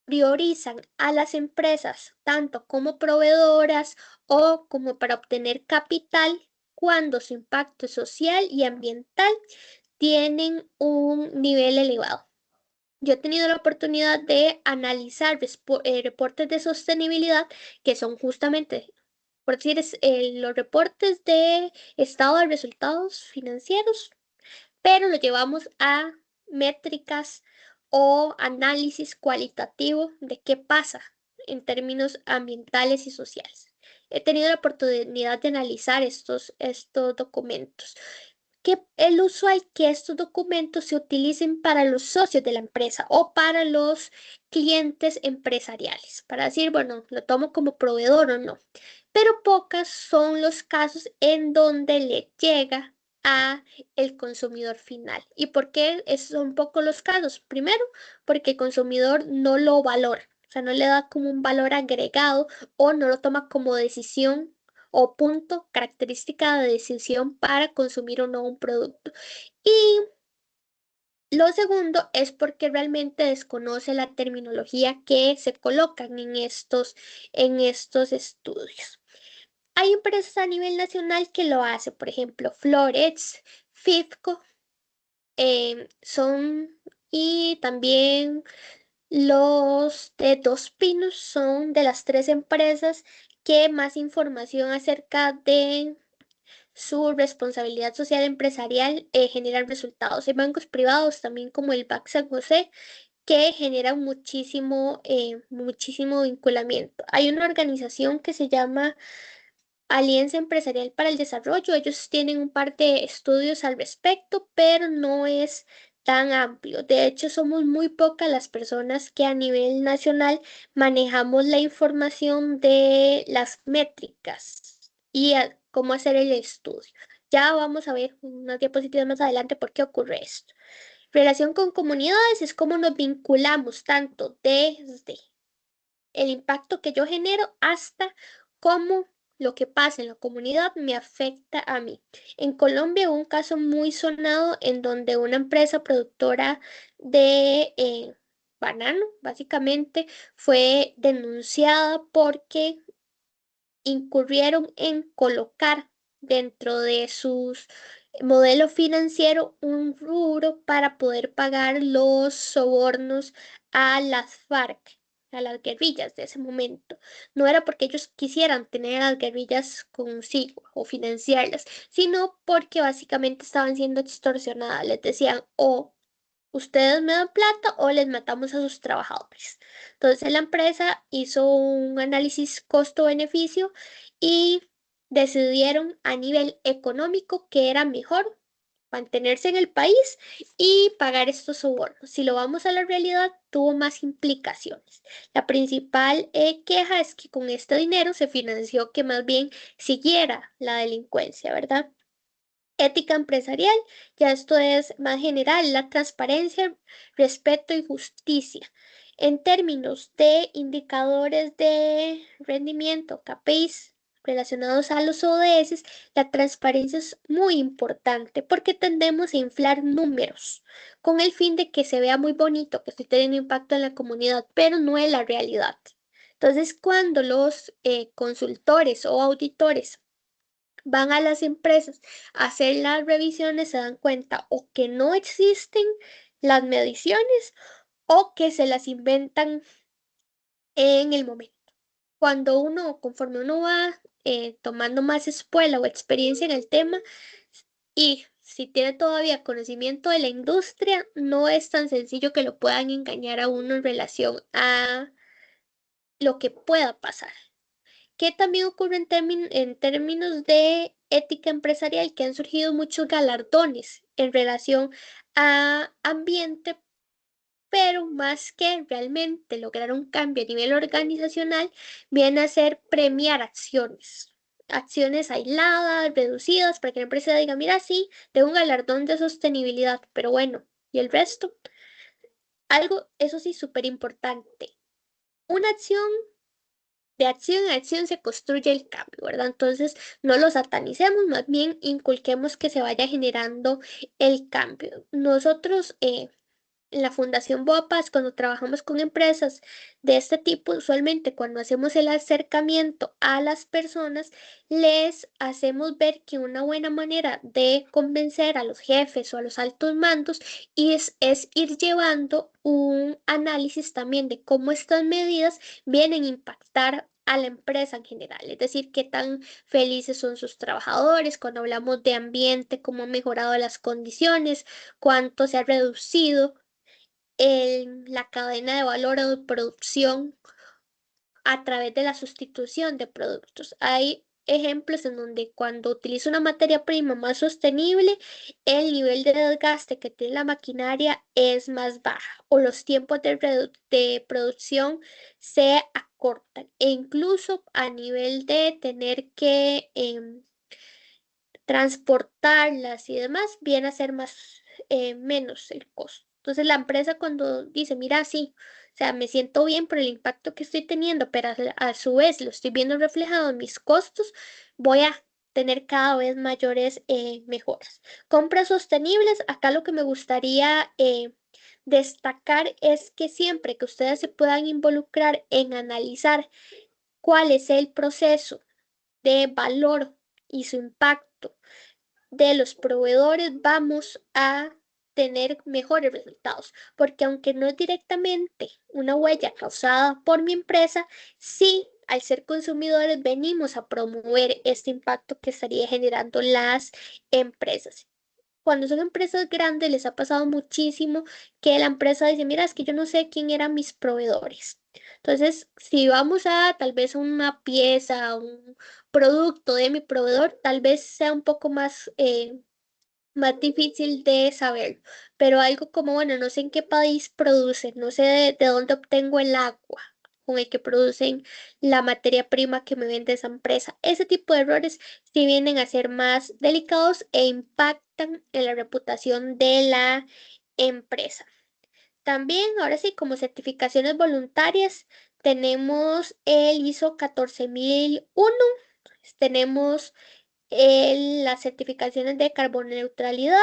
Speaker 2: priorizan a las empresas tanto como proveedoras o como para obtener capital cuando su impacto social y ambiental tienen un nivel elevado. Yo he tenido la oportunidad de analizar reportes de sostenibilidad que son justamente, por decir, los reportes de estado de resultados financieros, pero lo llevamos a métricas o análisis cualitativo de qué pasa en términos ambientales y sociales. He tenido la oportunidad de analizar estos documentos. Que el usual que estos documentos se utilicen para los socios de la empresa o para los clientes empresariales, para decir, bueno, lo tomo como proveedor o no. Pero pocas son los casos en donde le llega a el consumidor final. ¿Y por qué esos son pocos los casos? Primero, porque el consumidor no lo valora, o sea, no le da como un valor agregado o no lo toma como decisión o punto, característica de decisión para consumir o no un producto. Y lo segundo es porque realmente desconoce la terminología que se colocan en estos estudios. Hay empresas a nivel nacional que lo hacen, por ejemplo, Florex, Fitco, y también los de Dos Pinos son de las tres empresas que más información acerca de su responsabilidad social empresarial generan resultados. Hay bancos privados también como el BAC San José que generan muchísimo vinculamiento. Hay una organización que se llama Alianza Empresarial para el Desarrollo. Ellos tienen un par de estudios al respecto, pero no es tan amplio. De hecho, somos muy pocas las personas que a nivel nacional manejamos la información de las métricas y cómo hacer el estudio. Ya vamos a ver unas diapositivas más adelante por qué ocurre esto. Relación con comunidades es cómo nos vinculamos tanto desde el impacto que yo genero hasta cómo lo que pasa en la comunidad me afecta a mí. En Colombia hubo un caso muy sonado en donde una empresa productora de banano, básicamente, fue denunciada porque incurrieron en colocar dentro de sus modelo financiero un rubro para poder pagar los sobornos a las FARC, a las guerrillas de ese momento. No era porque ellos quisieran tener a las guerrillas consigo o financiarlas, sino porque básicamente estaban siendo extorsionadas. Les decían, o ustedes me dan plata o les matamos a sus trabajadores. Entonces la empresa hizo un análisis costo-beneficio y decidieron a nivel económico que era mejor mantenerse en el país y pagar estos sobornos. Si lo vamos a la realidad, tuvo más implicaciones. La principal queja es que con este dinero se financió que más bien siguiera la delincuencia, ¿verdad? Ética empresarial, ya esto es más general, la transparencia, respeto y justicia. En términos de indicadores de rendimiento, KPIs, relacionados a los ODS, la transparencia es muy importante porque tendemos a inflar números con el fin de que se vea muy bonito, que estoy teniendo impacto en la comunidad, pero no es la realidad. Entonces, cuando los consultores o auditores van a las empresas a hacer las revisiones, se dan cuenta o que no existen las mediciones o que se las inventan en el momento. Cuando conforme uno va tomando más escuela o experiencia en el tema y si tiene todavía conocimiento de la industria, no es tan sencillo que lo puedan engañar a uno en relación a lo que pueda pasar. ¿Qué también ocurre en términos de ética empresarial? Que han surgido muchos galardones en relación a ambiente pero más que realmente lograr un cambio a nivel organizacional, viene a ser premiar acciones aisladas, reducidas, para que la empresa diga, mira, sí, tengo un galardón de sostenibilidad, pero bueno, ¿y el resto? Algo, eso sí, súper importante. Una acción, de acción en acción se construye el cambio, ¿verdad? Entonces, no lo satanicemos, más bien inculquemos que se vaya generando el cambio. Nosotros, en la Fundación Bopas, cuando trabajamos con empresas de este tipo, usualmente cuando hacemos el acercamiento a las personas, les hacemos ver que una buena manera de convencer a los jefes o a los altos mandos es ir llevando un análisis también de cómo estas medidas vienen a impactar a la empresa en general, es decir, qué tan felices son sus trabajadores, cuando hablamos de ambiente, cómo han mejorado las condiciones, cuánto se ha reducido la cadena de valor o de producción a través de la sustitución de productos. Hay ejemplos en donde cuando utiliza una materia prima más sostenible, el nivel de desgaste que tiene la maquinaria es más baja o los tiempos de producción se acortan e incluso a nivel de tener que transportarlas y demás, viene a ser menos el costo. Entonces la empresa cuando dice, mira, sí, o sea, me siento bien por el impacto que estoy teniendo, pero a su vez lo estoy viendo reflejado en mis costos, voy a tener cada vez mayores mejoras. Compras sostenibles, acá lo que me gustaría destacar es que siempre que ustedes se puedan involucrar en analizar cuál es el proceso de valor y su impacto de los proveedores, vamos a tener mejores resultados, porque aunque no es directamente una huella causada por mi empresa, sí, al ser consumidores venimos a promover este impacto que estaría generando las empresas. Cuando son empresas grandes les ha pasado muchísimo que la empresa dice, mira, es que yo no sé quién eran mis proveedores. Entonces, si vamos a tal vez una pieza, un producto de mi proveedor, tal vez sea un poco más difícil de saber, pero algo como, bueno, no sé en qué país producen, no sé de dónde obtengo el agua con el que producen la materia prima que me vende esa empresa. Ese tipo de errores sí vienen a ser más delicados e impactan en la reputación de la empresa. También, ahora sí, como certificaciones voluntarias, tenemos el ISO 14001, tenemos las certificaciones de carbono neutralidad,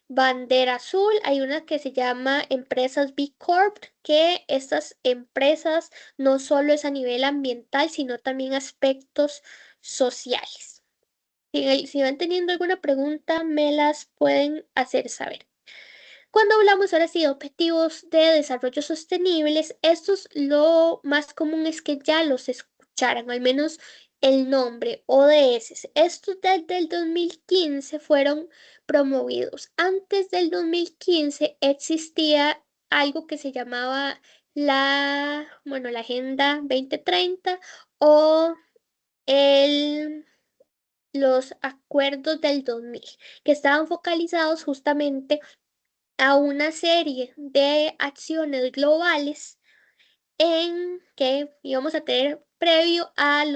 Speaker 2: bandera azul, hay una que se llama empresas B Corp, que estas empresas no solo es a nivel ambiental, sino también aspectos sociales. Si van teniendo alguna pregunta, me las pueden hacer saber. Cuando hablamos ahora sí de objetivos de desarrollo sostenibles, estos lo más común es que ya los escucharan, al menos el nombre ODS. Estos desde el 2015 fueron promovidos. Antes del 2015 existía algo que se llamaba la Agenda 2030 o el los acuerdos del 2000, que estaban focalizados justamente a una serie de acciones globales en que íbamos a tener previo al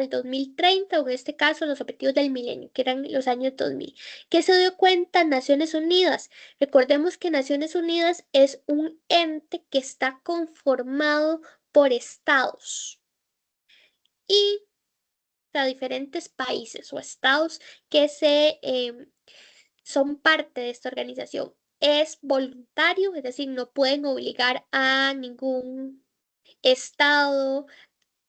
Speaker 2: 2030, o en este caso los objetivos del milenio, que eran los años 2000. ¿Qué se dio cuenta Naciones Unidas? Recordemos que Naciones Unidas es un ente que está conformado por estados y a diferentes países o estados que son parte de esta organización. Es voluntario, es decir, no pueden obligar a ningún estado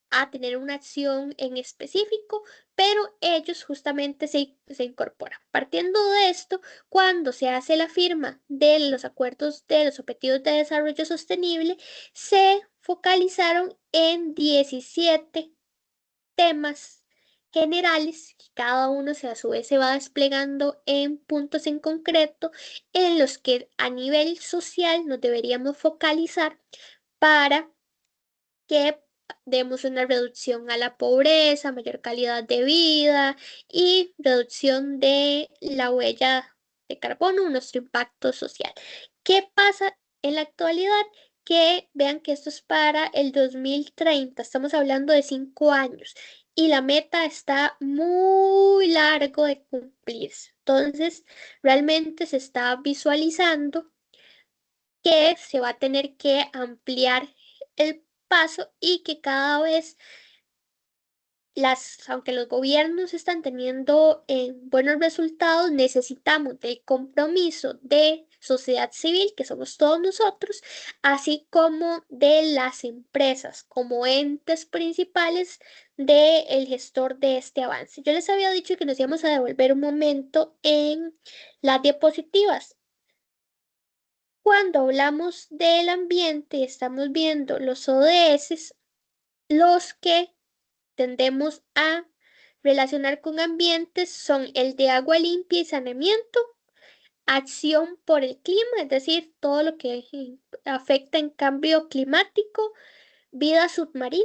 Speaker 2: a tener una acción en específico, pero ellos justamente se incorporan. Partiendo de esto, cuando se hace la firma de los acuerdos de los Objetivos de Desarrollo Sostenible, se focalizaron en 17 temas generales, que cada uno a su vez se va desplegando en puntos en concreto en los que a nivel social nos deberíamos focalizar para que demos una reducción a la pobreza, mayor calidad de vida y reducción de la huella de carbono, nuestro impacto social. ¿Qué pasa en la actualidad, que vean que esto es para el 2030, estamos hablando de 5 años y la meta está muy largo de cumplirse. Entonces, realmente se está visualizando que se va a tener que ampliar el paso y que cada vez aunque los gobiernos están teniendo buenos resultados, necesitamos del compromiso de sociedad civil, que somos todos nosotros, así como de las empresas como entes principales del gestor de este avance. Yo les había dicho que nos íbamos a devolver un momento en las diapositivas. Cuando hablamos del ambiente, estamos viendo los ODS, los que tendemos a relacionar con ambientes son el de agua limpia y saneamiento, acción por el clima, es decir, todo lo que afecta en cambio climático, vida submarina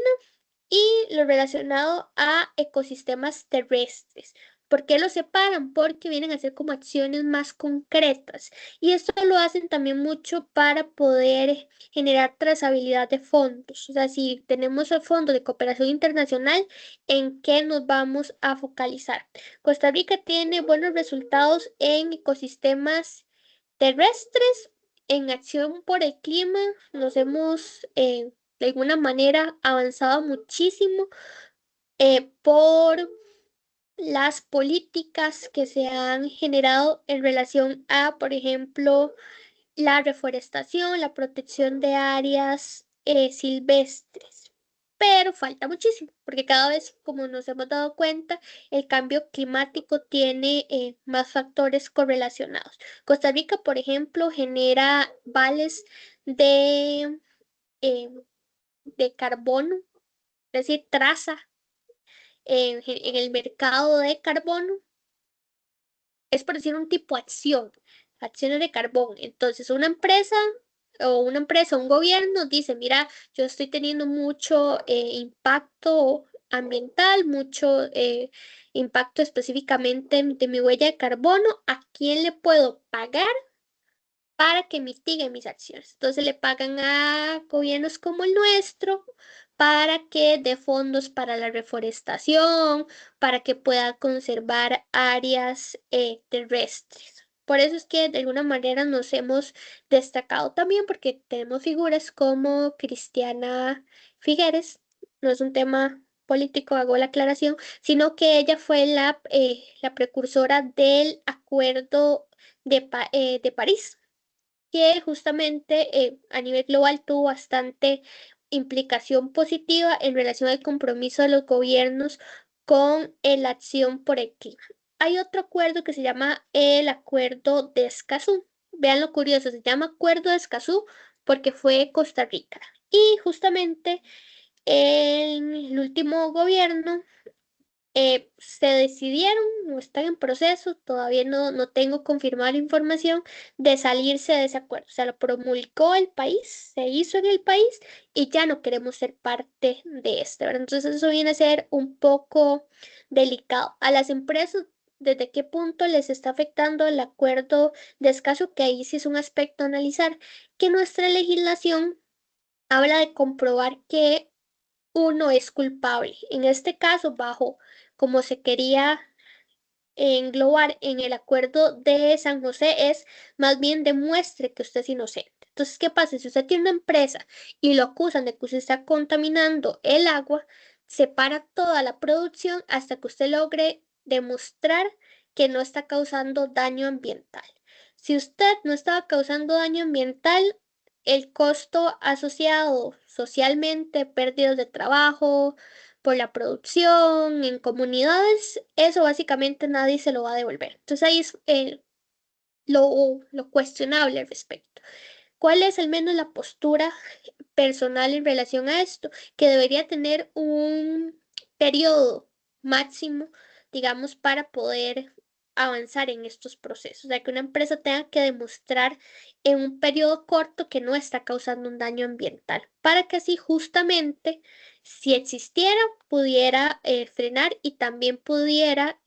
Speaker 2: y lo relacionado a ecosistemas terrestres. ¿Por qué lo separan? Porque vienen a ser como acciones más concretas. Y esto lo hacen también mucho para poder generar trazabilidad de fondos. O sea, si tenemos el Fondo de Cooperación Internacional, ¿en qué nos vamos a focalizar? Costa Rica tiene buenos resultados en ecosistemas terrestres, en acción por el clima. Nos hemos de alguna manera avanzado muchísimo por las políticas que se han generado en relación a, por ejemplo, la reforestación, la protección de áreas silvestres. Pero falta muchísimo, porque cada vez, como nos hemos dado cuenta, el cambio climático tiene más factores correlacionados. Costa Rica, por ejemplo, genera vales de, eh, de carbono, es decir, traza en el mercado de carbono, es por decir un tipo de acción, acciones de carbón. Entonces, un gobierno dice, mira, yo estoy teniendo mucho impacto ambiental, mucho impacto específicamente de mi huella de carbono, ¿a quién le puedo pagar para que mitiguen mis acciones? Entonces le pagan a gobiernos como el nuestro para que dé fondos para la reforestación, para que pueda conservar áreas terrestres. Por eso es que de alguna manera nos hemos destacado también porque tenemos figuras como Cristiana Figueres, no es un tema político, hago la aclaración, sino que ella fue la precursora del Acuerdo de París, que justamente a nivel global tuvo bastante implicación positiva en relación al compromiso de los gobiernos con la acción por el clima. Hay otro acuerdo que se llama el Acuerdo de Escazú. Vean lo curioso, se llama Acuerdo de Escazú porque fue Costa Rica. Y justamente en el último gobierno se decidieron, o están en proceso, todavía no tengo confirmada la información, de salirse de ese acuerdo. O sea, lo promulgó el país, se hizo en el país y ya no queremos ser parte de este, ¿verdad? Entonces eso viene a ser un poco delicado. A las empresas, ¿desde qué punto les está afectando el acuerdo de Escazú? Que ahí sí es un aspecto a analizar, que nuestra legislación habla de comprobar que uno es culpable. En este caso, bajo como se quería englobar en el acuerdo de San José, es más bien demuestre que usted es inocente. Entonces, ¿qué pasa? Si usted tiene una empresa y lo acusan de que usted está contaminando el agua, se para toda la producción hasta que usted logre demostrar que no está causando daño ambiental. Si usted no estaba causando daño ambiental, el costo asociado socialmente, pérdidas de trabajo, por la producción, en comunidades, eso básicamente nadie se lo va a devolver. Entonces ahí es lo cuestionable al respecto. ¿Cuál es al menos la postura personal en relación a esto? Que debería tener un periodo máximo, digamos, para poder avanzar en estos procesos. O sea, que una empresa tenga que demostrar en un periodo corto que no está causando un daño ambiental, para que así justamente, si existiera, pudiera frenar y también pudiera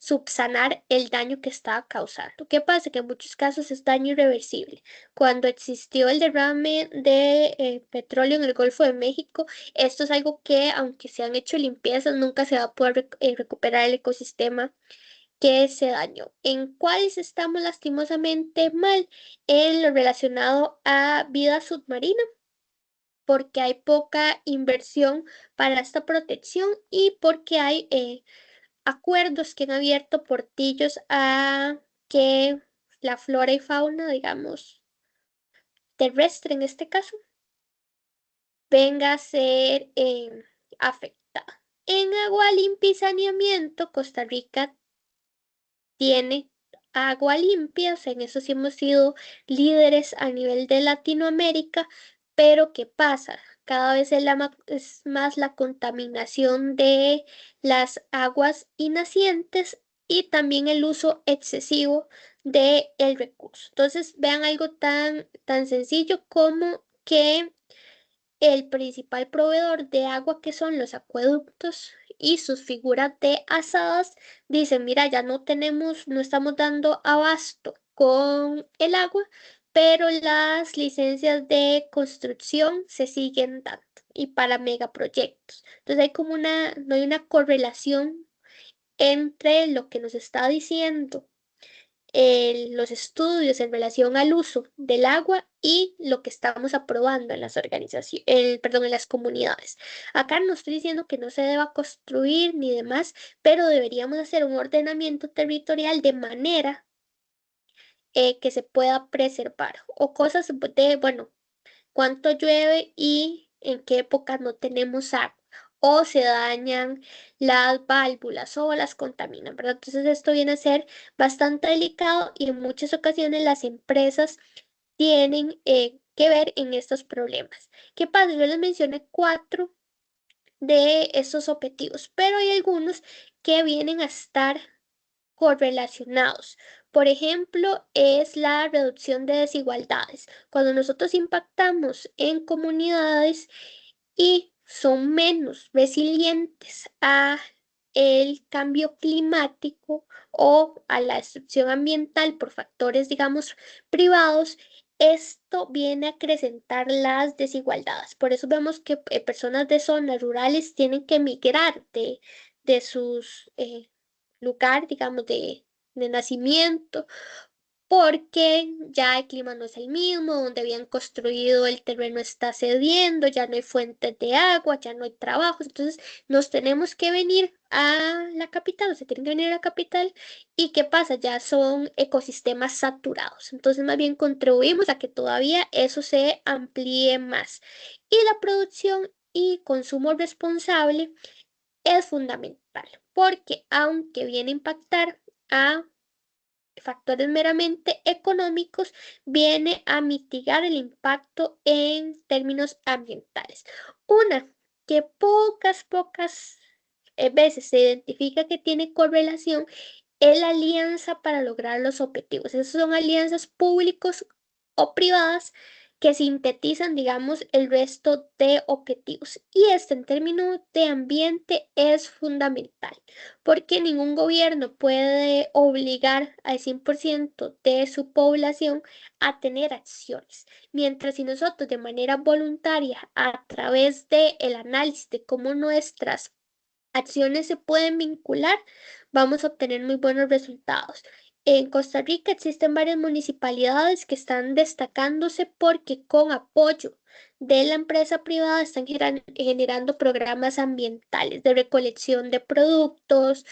Speaker 2: subsanar el daño que estaba causando. ¿Qué pasa? Que en muchos casos es daño irreversible. Cuando existió el derrame de petróleo en el Golfo de México, esto es algo que, aunque se han hecho limpiezas, nunca se va a poder recuperar el ecosistema que se dañó. ¿En cuáles estamos lastimosamente mal? En lo relacionado a vida submarina, porque hay poca inversión para esta protección y porque hay acuerdos que han abierto portillos a que la flora y fauna, digamos, terrestre en este caso, venga a ser afectada. En agua limpia y saneamiento, Costa Rica tiene agua limpia, o sea, en eso sí hemos sido líderes a nivel de Latinoamérica, pero ¿qué pasa? Cada vez es más la contaminación de las aguas y nacientes y también el uso excesivo del recurso. Entonces, vean algo tan sencillo como que el principal proveedor de agua, que son los acueductos y sus figuras de asadas, dicen, mira, ya no estamos dando abasto con el agua, pero las licencias de construcción se siguen dando y para megaproyectos. Entonces no hay una correlación entre lo que nos está diciendo los estudios en relación al uso del agua y lo que estamos aprobando en las organizaciones, perdón, en las comunidades. Acá no estoy diciendo que no se deba construir ni demás, pero deberíamos hacer un ordenamiento territorial de manera que se pueda preservar o cosas de, bueno, cuánto llueve y en qué época no tenemos agua o se dañan las válvulas o las contaminan, ¿verdad? Entonces esto viene a ser bastante delicado y en muchas ocasiones las empresas tienen que ver en estos problemas. ¿Qué pasa? Yo les mencioné 4 de estos objetivos, pero hay algunos que vienen a estar correlacionados. Por ejemplo, es la reducción de desigualdades. Cuando nosotros impactamos en comunidades y son menos resilientes a el cambio climático o a la destrucción ambiental por factores, digamos, privados, esto viene a acrecentar las desigualdades. Por eso vemos que personas de zonas rurales tienen que emigrar de sus lugar, digamos, de nacimiento, porque ya el clima no es el mismo, donde habían construido el terreno está cediendo, ya no hay fuentes de agua, ya no hay trabajos, entonces nos tenemos que venir a la capital, o se tienen que venir a la capital, y ¿qué pasa? Ya son ecosistemas saturados, entonces más bien contribuimos a que todavía eso se amplíe más. Y la producción y consumo responsable es fundamental, porque aunque viene a impactar a factores meramente económicos, viene a mitigar el impacto en términos ambientales. Una que pocas veces se identifica que tiene correlación es la alianza para lograr los objetivos. Esas son alianzas públicos o privadas que sintetizan, digamos, el resto de objetivos. Y este en términos de ambiente es fundamental, porque ningún gobierno puede obligar al 100% de su población a tener acciones. Mientras si nosotros de manera voluntaria, a través del análisis de cómo nuestras acciones se pueden vincular, vamos a obtener muy buenos resultados. En Costa Rica existen varias municipalidades que están destacándose porque con apoyo de la empresa privada están generando programas ambientales de recolección de productos,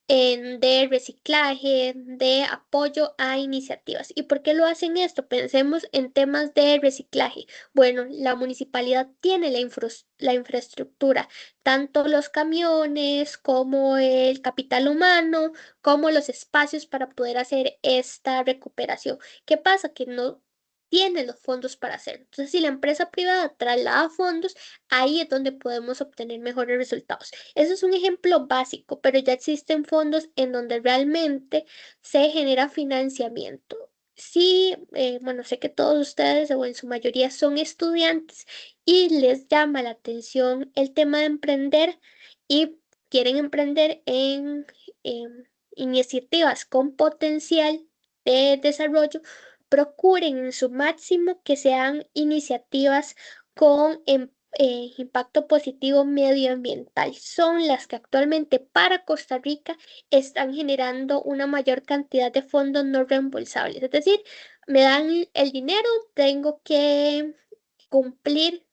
Speaker 2: de reciclaje, de apoyo a iniciativas. ¿Y por qué lo hacen esto? Pensemos en temas de reciclaje. Bueno, la municipalidad tiene la infraestructura, tanto los camiones como el capital humano, como los espacios para poder hacer esta recuperación. ¿Qué pasa? Que no tiene los fondos para hacerlo. Entonces, si la empresa privada traslada fondos, ahí es donde podemos obtener mejores resultados. Eso es un ejemplo básico, pero ya existen fondos en donde realmente se genera financiamiento. Sí, bueno, sé que todos ustedes o en su mayoría son estudiantes y les llama la atención el tema de emprender y quieren emprender en iniciativas con potencial de desarrollo procuren en su máximo que sean iniciativas con impacto positivo medioambiental. Son las que actualmente para Costa Rica están generando una mayor cantidad de fondos no reembolsables. Es decir, me dan el dinero, tengo que cumplir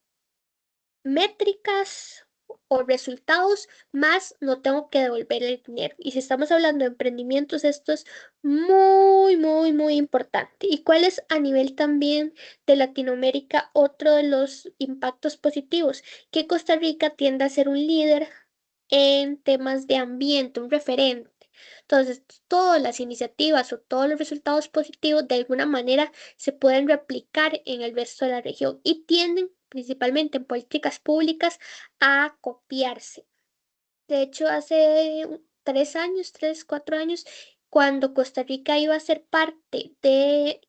Speaker 2: métricas o resultados, más no tengo que devolver el dinero. Y si estamos hablando de emprendimientos, esto es muy, muy, muy importante. ¿Y cuál es a nivel también de Latinoamérica otro de los impactos positivos? Que Costa Rica tiende a ser un líder en temas de ambiente, un referente. Entonces, todas las iniciativas o todos los resultados positivos de alguna manera se pueden replicar en el resto de la región y tienden, principalmente en políticas públicas, a copiarse. De hecho, hace 3 años, 4 años, cuando Costa Rica iba a ser parte de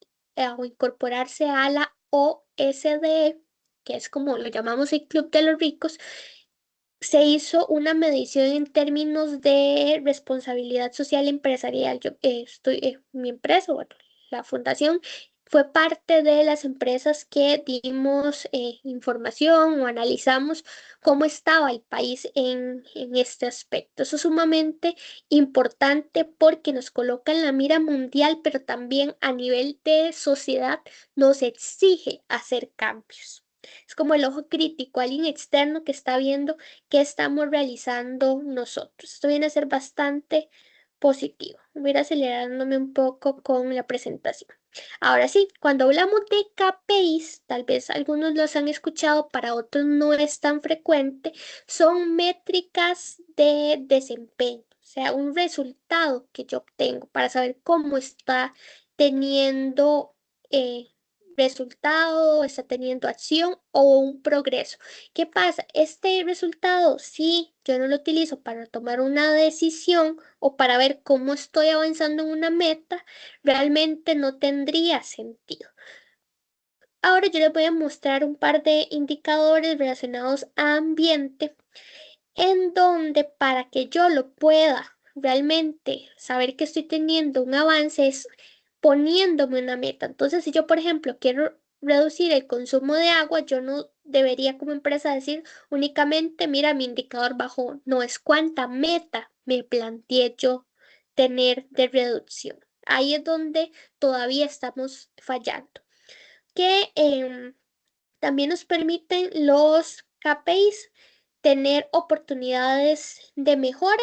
Speaker 2: o incorporarse a la OSDE, que es como lo llamamos el Club de los Ricos, se hizo una medición en términos de responsabilidad social empresarial. Yo mi empresa, bueno, la fundación, fue parte de las empresas que dimos información o analizamos cómo estaba el país en este aspecto. Eso es sumamente importante porque nos coloca en la mira mundial, pero también a nivel de sociedad nos exige hacer cambios. Es como el ojo crítico, alguien externo que está viendo qué estamos realizando nosotros. Esto viene a ser bastante positivo. Voy a ir acelerándome un poco con la presentación. Ahora sí, cuando hablamos de KPIs, tal vez algunos los han escuchado, para otros no es tan frecuente, son métricas de desempeño, o sea, un resultado que yo obtengo para saber cómo está teniendo resultado, está teniendo acción o un progreso. ¿Qué pasa? Este resultado, si yo no lo utilizo para tomar una decisión o para ver cómo estoy avanzando en una meta, realmente no tendría sentido. Ahora yo les voy a mostrar un par de indicadores relacionados a ambiente, en donde para que yo lo pueda realmente saber que estoy teniendo un avance es poniéndome una meta. Entonces, si yo, por ejemplo, quiero reducir el consumo de agua, yo no debería como empresa decir únicamente, mira, mi indicador bajó. No, es cuánta meta me planteé yo tener de reducción. Ahí es donde todavía estamos fallando. Que también nos permiten los KPIs tener oportunidades de mejora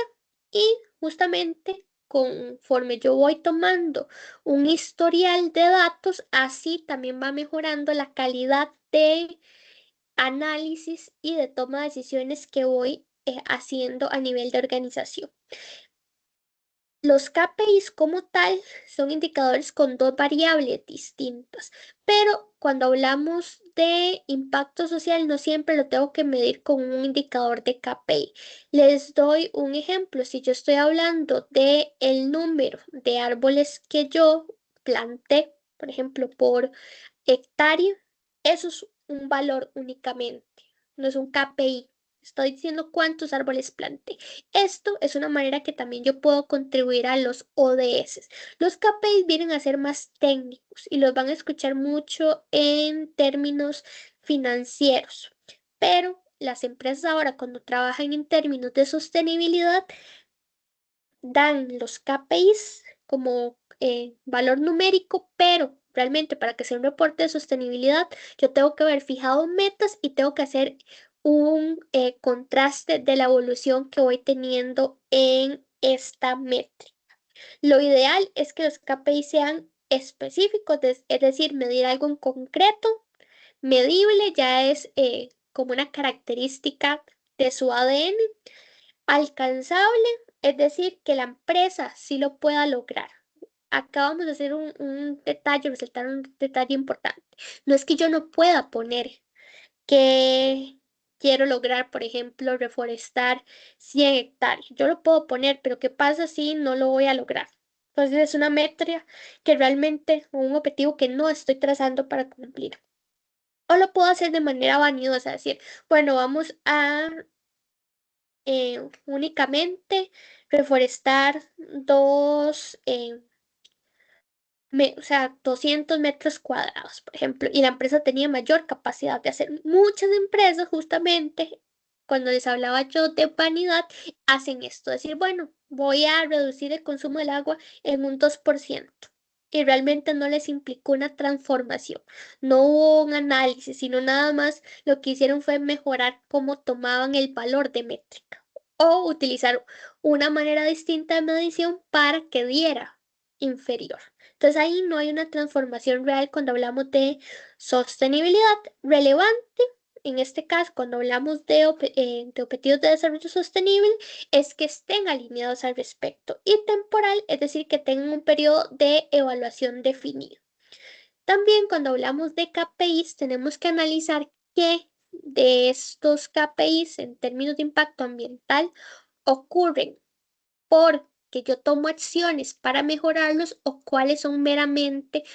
Speaker 2: y justamente conforme yo voy tomando un historial de datos, así también va mejorando la calidad de análisis y de toma de decisiones que voy haciendo a nivel de organización. Los KPIs como tal son indicadores con dos variables distintas, pero cuando hablamos de impacto social no siempre lo tengo que medir con un indicador de KPI. Les doy un ejemplo. Si yo estoy hablando de el número de árboles que yo planté, por ejemplo, por hectárea, eso es un valor únicamente, no es un KPI. Estoy diciendo cuántos árboles planté. Esto es una manera que también yo puedo contribuir a los ODS. Los KPIs vienen a ser más técnicos y los van a escuchar mucho en términos financieros, pero las empresas ahora cuando trabajan en términos de sostenibilidad dan los KPIs como valor numérico, pero realmente para que sea un reporte de sostenibilidad, yo tengo que haber fijado metas y tengo que hacer un contraste de la evolución que voy teniendo en esta métrica. Lo ideal es que los KPIs sean específicos, es decir, medir algo en concreto, medible, ya es como una característica de su ADN, alcanzable, es decir, que la empresa sí lo pueda lograr. Acabamos de hacer un detalle, resaltar un detalle importante. No es que yo no pueda poner que quiero lograr, por ejemplo, reforestar 100 hectáreas. Yo lo puedo poner, pero ¿qué pasa si no lo voy a lograr? Entonces es una métrica que realmente, o un objetivo que no estoy trazando para cumplir. O lo puedo hacer de manera vanidosa, es decir, bueno, vamos a únicamente reforestar o sea, 200 metros cuadrados, por ejemplo, y la empresa tenía mayor capacidad de hacer. Muchas empresas, justamente, cuando les hablaba yo de vanidad, hacen esto, decir, bueno, voy a reducir el consumo del agua en un 2%. Y realmente no les implicó una transformación. No hubo un análisis, sino nada más lo que hicieron fue mejorar cómo tomaban el valor de métrica o utilizar una manera distinta de medición para que diera inferior. Entonces ahí no hay una transformación real cuando hablamos de sostenibilidad relevante. En este caso, cuando hablamos de objetivos de desarrollo sostenible, es que estén alineados al respecto. Y temporal, es decir, que tengan un periodo de evaluación definido. También cuando hablamos de KPIs, tenemos que analizar qué de estos KPIs en términos de impacto ambiental ocurren porque yo tomo acciones para mejorarlos o cuáles son meramente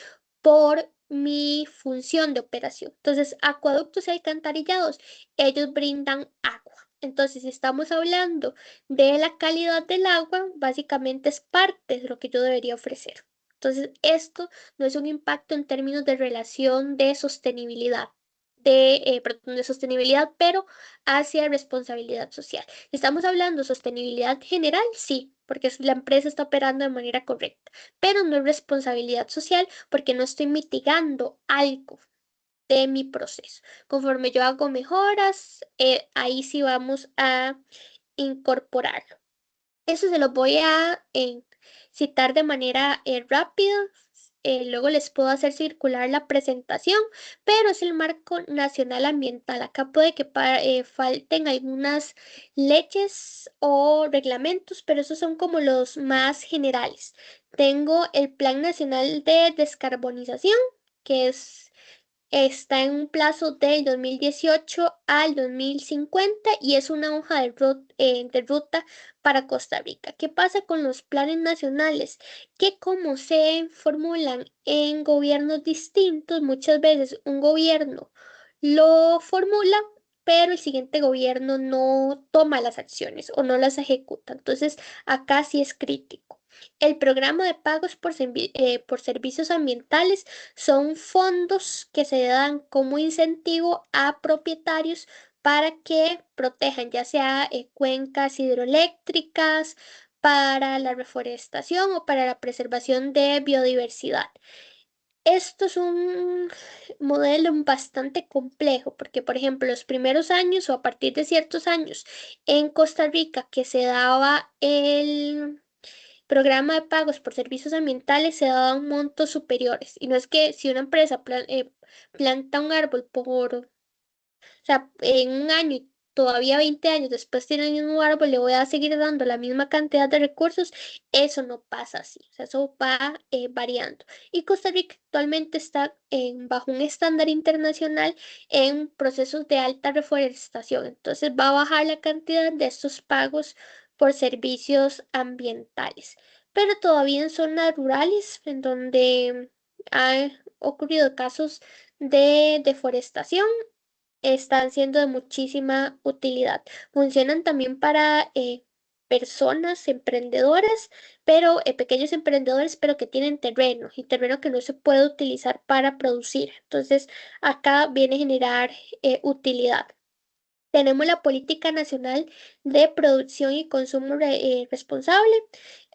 Speaker 2: por mi función de operación. Entonces, acueductos y alcantarillados, ellos brindan agua. Entonces, si estamos hablando de la calidad del agua, básicamente es parte de lo que yo debería ofrecer. Entonces, esto no es un impacto en términos de relación de sostenibilidad, perdón, de sostenibilidad, pero hacia responsabilidad social. Estamos hablando de sostenibilidad general, sí, porque la empresa está operando de manera correcta, pero no es responsabilidad social porque no estoy mitigando algo de mi proceso. Conforme yo hago mejoras, ahí sí vamos a incorporarlo. Eso se lo voy a citar de manera rápida. Luego les puedo hacer circular la presentación, pero es el marco nacional ambiental. Acá puede que falten algunas leyes o reglamentos, pero esos son como los más generales. Tengo el Plan Nacional de Descarbonización, que está en un plazo del 2018 al 2050 y es una hoja de ruta para Costa Rica. ¿Qué pasa con los planes nacionales? Que como se formulan en gobiernos distintos, muchas veces un gobierno lo formula, pero el siguiente gobierno no toma las acciones o no las ejecuta. Entonces, acá sí es crítico. El programa de pagos por servicios ambientales son fondos que se dan como incentivo a propietarios para que protejan ya sea cuencas hidroeléctricas, para la reforestación o para la preservación de biodiversidad. Esto es un modelo bastante complejo porque, por ejemplo, los primeros años o a partir de ciertos años en Costa Rica que se daba el programa de pagos por servicios ambientales se daban montos superiores. Y no es que si una empresa planta un árbol o sea, en un año y todavía 20 años después tiene el mismo árbol, le voy a seguir dando la misma cantidad de recursos. Eso no pasa así. O sea, eso va variando. Y Costa Rica actualmente está bajo un estándar internacional en procesos de alta reforestación. Entonces va a bajar la cantidad de estos pagos por servicios ambientales. Pero todavía en zonas rurales, en donde han ocurrido casos de deforestación, están siendo de muchísima utilidad. Funcionan también para personas emprendedoras, pero pequeños emprendedores, pero que tienen terreno y terreno que no se puede utilizar para producir. Entonces, acá viene a generar utilidad. Tenemos la Política Nacional de Producción y Consumo Responsable.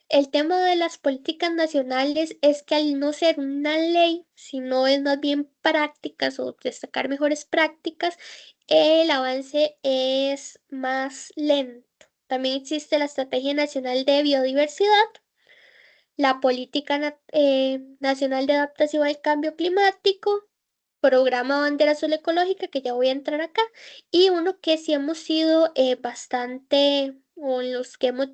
Speaker 2: El tema de las políticas nacionales es que al no ser una ley, sino es más bien prácticas o destacar mejores prácticas, el avance es más lento. También existe la Estrategia Nacional de Biodiversidad, la Nacional de Adaptación al Cambio Climático, Programa Bandera Azul Ecológica, que ya voy a entrar acá, y uno que sí hemos sido bastante, o en los que hemos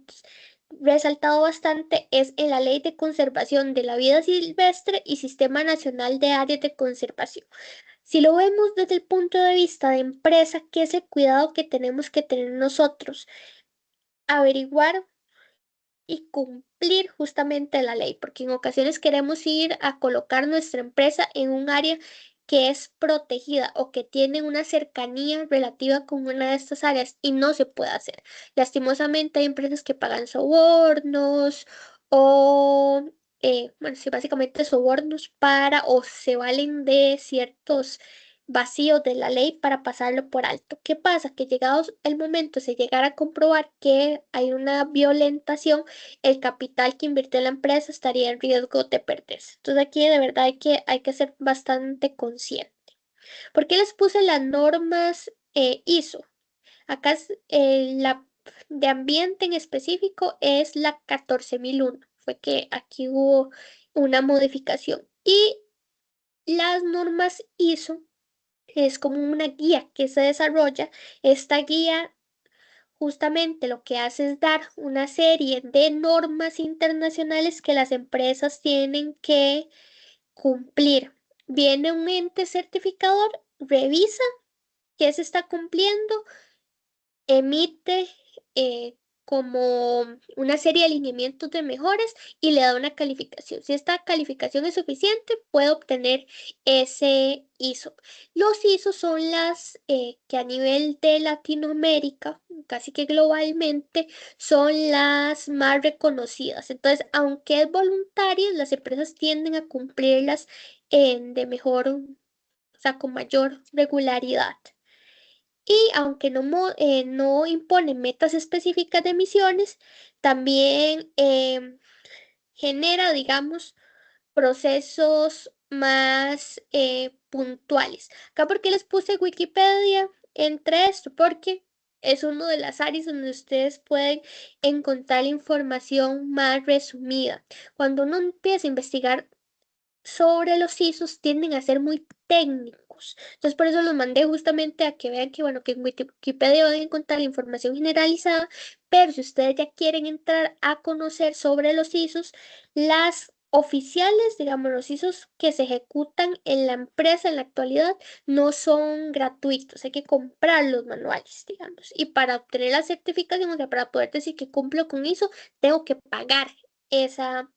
Speaker 2: resaltado bastante, es en la Ley de Conservación de la Vida Silvestre y Sistema Nacional de Áreas de Conservación. Si lo vemos desde el punto de vista de empresa, ¿qué es el cuidado que tenemos que tener nosotros? Averiguar y cumplir justamente la ley, porque en ocasiones queremos ir a colocar nuestra empresa en un área que es protegida o que tiene una cercanía relativa con una de estas áreas y no se puede hacer. Lastimosamente hay empresas que pagan sobornos o, bueno, sí, básicamente sobornos para o se valen de ciertos vacíos de la ley para pasarlo por alto. ¿Qué pasa? Que llegados el momento se llegara a comprobar que hay una violentación, el capital que invirtió en la empresa estaría en riesgo de perderse. Entonces aquí de verdad hay que ser bastante consciente. ¿Por qué les puse las normas ISO? Acá la de ambiente en específico es la 14001. Fue que aquí hubo una modificación. Y las normas ISO es como una guía que se desarrolla. Esta guía justamente lo que hace es dar una serie de normas internacionales que las empresas tienen que cumplir. Viene un ente certificador, revisa que se está cumpliendo, emite como una serie de alineamientos de mejoras y le da una calificación. Si esta calificación es suficiente, puede obtener ese ISO. Los ISO son las que a nivel de Latinoamérica, casi que globalmente, son las más reconocidas. Entonces, aunque es voluntaria, las empresas tienden a cumplirlas de mejor, o sea, con mayor regularidad. Y aunque no impone metas específicas de emisiones, también genera, digamos, procesos más puntuales. Acá porque les puse Wikipedia entre esto, porque es uno de las áreas donde ustedes pueden encontrar información más resumida. Cuando uno empieza a investigar sobre los ISOs tienden a ser muy técnicos. Entonces, por eso los mandé justamente a que vean que, bueno, que en Wikipedia van a encontrar la información generalizada, pero si ustedes ya quieren entrar a conocer sobre los ISOs, las oficiales, digamos, los ISOs que se ejecutan en la empresa en la actualidad no son gratuitos, hay que comprar los manuales, digamos. Y para obtener la certificación, o sea, para poder decir que cumplo con ISO, tengo que pagar esa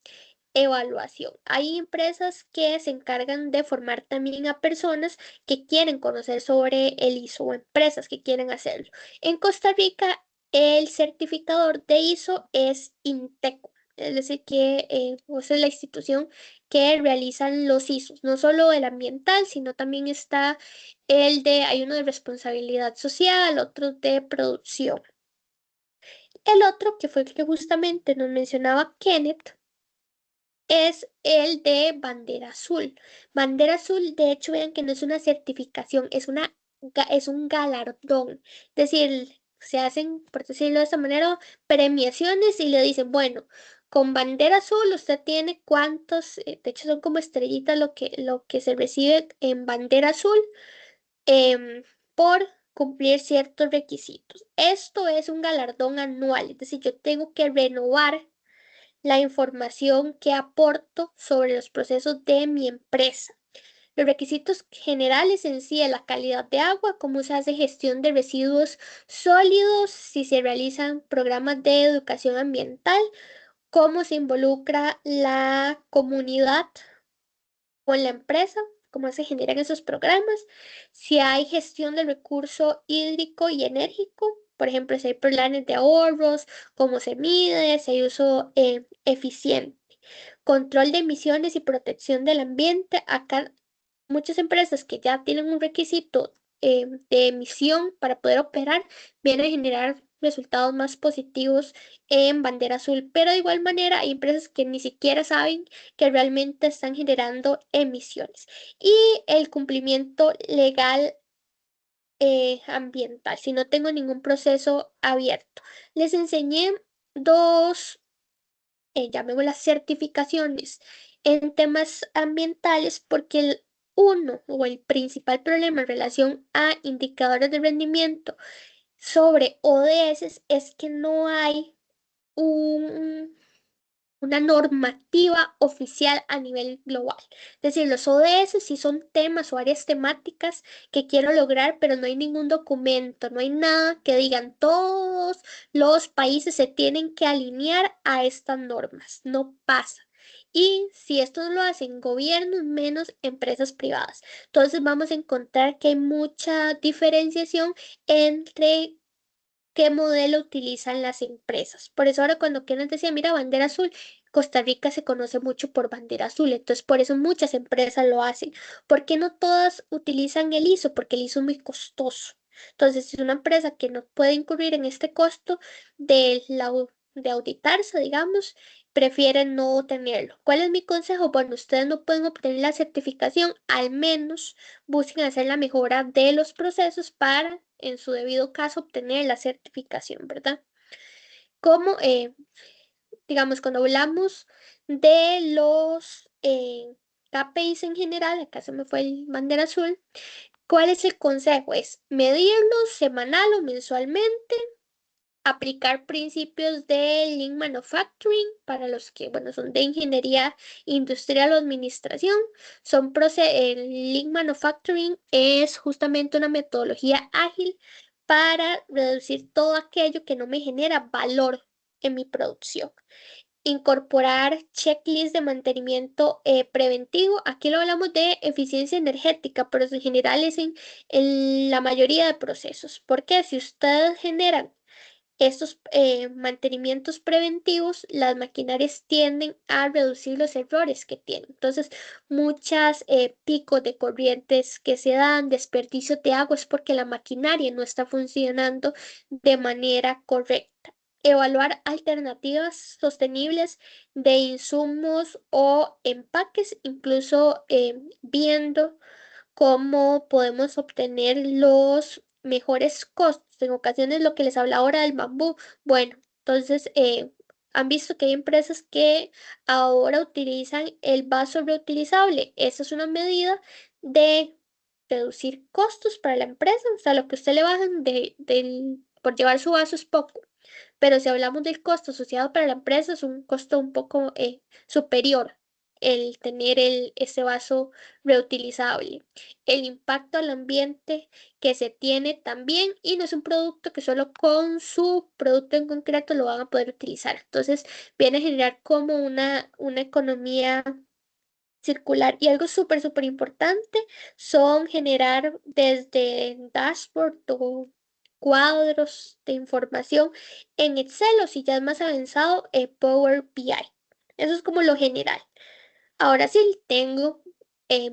Speaker 2: evaluación. Hay empresas que se encargan de formar también a personas que quieren conocer sobre el ISO o empresas que quieren hacerlo. En Costa Rica, el certificador de ISO es INTECO. Es decir, que esa es la institución que realizan los ISOs, no solo el ambiental, sino también está hay uno de responsabilidad social, otro de producción. El otro, que fue el que justamente nos mencionaba Kenneth, es el de bandera azul. Bandera azul, de hecho, vean que no es una certificación, es un galardón. Es decir, se hacen, por decirlo de esta manera, premiaciones y le dicen, bueno, con bandera azul usted tiene cuántos, de hecho son como estrellitas lo que se recibe en bandera azul por cumplir ciertos requisitos. Esto es un galardón anual, es decir, yo tengo que renovar la información que aporto sobre los procesos de mi empresa. Los requisitos generales en sí es la calidad de agua, cómo se hace gestión de residuos sólidos, si se realizan programas de educación ambiental, cómo se involucra la comunidad con la empresa, cómo se generan esos programas, si hay gestión del recurso hídrico y enérgico, por ejemplo, si hay planes de ahorros, cómo se mide, si hay uso eficiente. Control de emisiones y protección del ambiente. Acá muchas empresas que ya tienen un requisito de emisión para poder operar vienen a generar resultados más positivos en bandera azul, pero de igual manera hay empresas que ni siquiera saben que realmente están generando emisiones. Y el cumplimiento legal ambiental, si no tengo ningún proceso abierto. Les enseñé dos llamémoslas certificaciones en temas ambientales porque uno o el principal problema en relación a indicadores de rendimiento sobre ODS es que no hay un una normativa oficial a nivel global. Es decir, los ODS sí son temas o áreas temáticas que quiero lograr, pero no hay ningún documento, no hay nada que digan todos los países se tienen que alinear a estas normas. No pasa. Y si esto no lo hacen gobiernos, menos empresas privadas. Entonces vamos a encontrar que hay mucha diferenciación entre qué modelo utilizan las empresas. Por eso ahora cuando Kenneth decía, mira, bandera azul, Costa Rica se conoce mucho por bandera azul, entonces por eso muchas empresas lo hacen. ¿Por qué no todas utilizan el ISO? Porque el ISO es muy costoso. Entonces, si es una empresa que no puede incurrir en este costo de auditarse, digamos, prefieren no tenerlo. ¿Cuál es mi consejo? Bueno, ustedes no pueden obtener la certificación, al menos busquen hacer la mejora de los procesos para, en su debido caso, obtener la certificación, ¿verdad? Como, digamos, cuando hablamos de los KPIs en general, acá se me fue el bandera azul, ¿cuál es el consejo? Es medirlos semanal o mensualmente, aplicar principios de Lean Manufacturing para los que, bueno, son de ingeniería industrial o administración. El Lean Manufacturing es justamente una metodología ágil para reducir todo aquello que no me genera valor en mi producción. Incorporar checklists de mantenimiento preventivo. Aquí lo hablamos de eficiencia energética, pero en general es en la mayoría de procesos. Porque si ustedes generan estos mantenimientos preventivos, las maquinarias tienden a reducir los errores que tienen. Entonces, muchas picos de corrientes que se dan, desperdicio de agua, es porque la maquinaria no está funcionando de manera correcta. Evaluar alternativas sostenibles de insumos o empaques, incluso viendo cómo podemos obtener los mejores costos. En ocasiones lo que les habla ahora del bambú. Bueno, entonces han visto que hay empresas que ahora utilizan el vaso reutilizable. Esa es una medida de reducir costos para la empresa. O sea, lo que usted le bajan por llevar su vaso es poco. Pero si hablamos del costo asociado para la empresa, es un costo un poco superior el tener ese vaso reutilizable. El impacto al ambiente que se tiene también, y no es un producto que solo con su producto en concreto lo van a poder utilizar. Entonces, viene a generar como una economía circular. Y algo súper, súper importante son generar desde dashboard o cuadros de información en Excel o si ya es más avanzado, Power BI. Eso es como lo general. Ahora sí tengo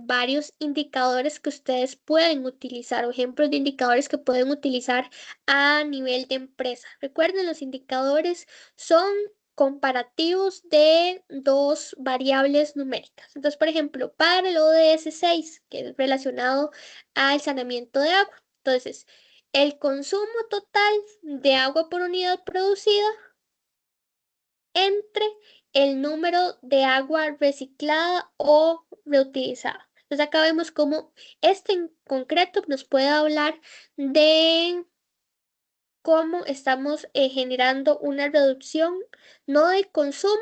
Speaker 2: varios indicadores que ustedes pueden utilizar o ejemplos de indicadores que pueden utilizar a nivel de empresa. Recuerden, los indicadores son comparativos de dos variables numéricas. Entonces, por ejemplo, para el ODS 6, que es relacionado al saneamiento de agua. Entonces, el consumo total de agua por unidad producida entre el número de agua reciclada o reutilizada. Entonces acá vemos cómo este en concreto nos puede hablar de cómo estamos generando una reducción no del consumo,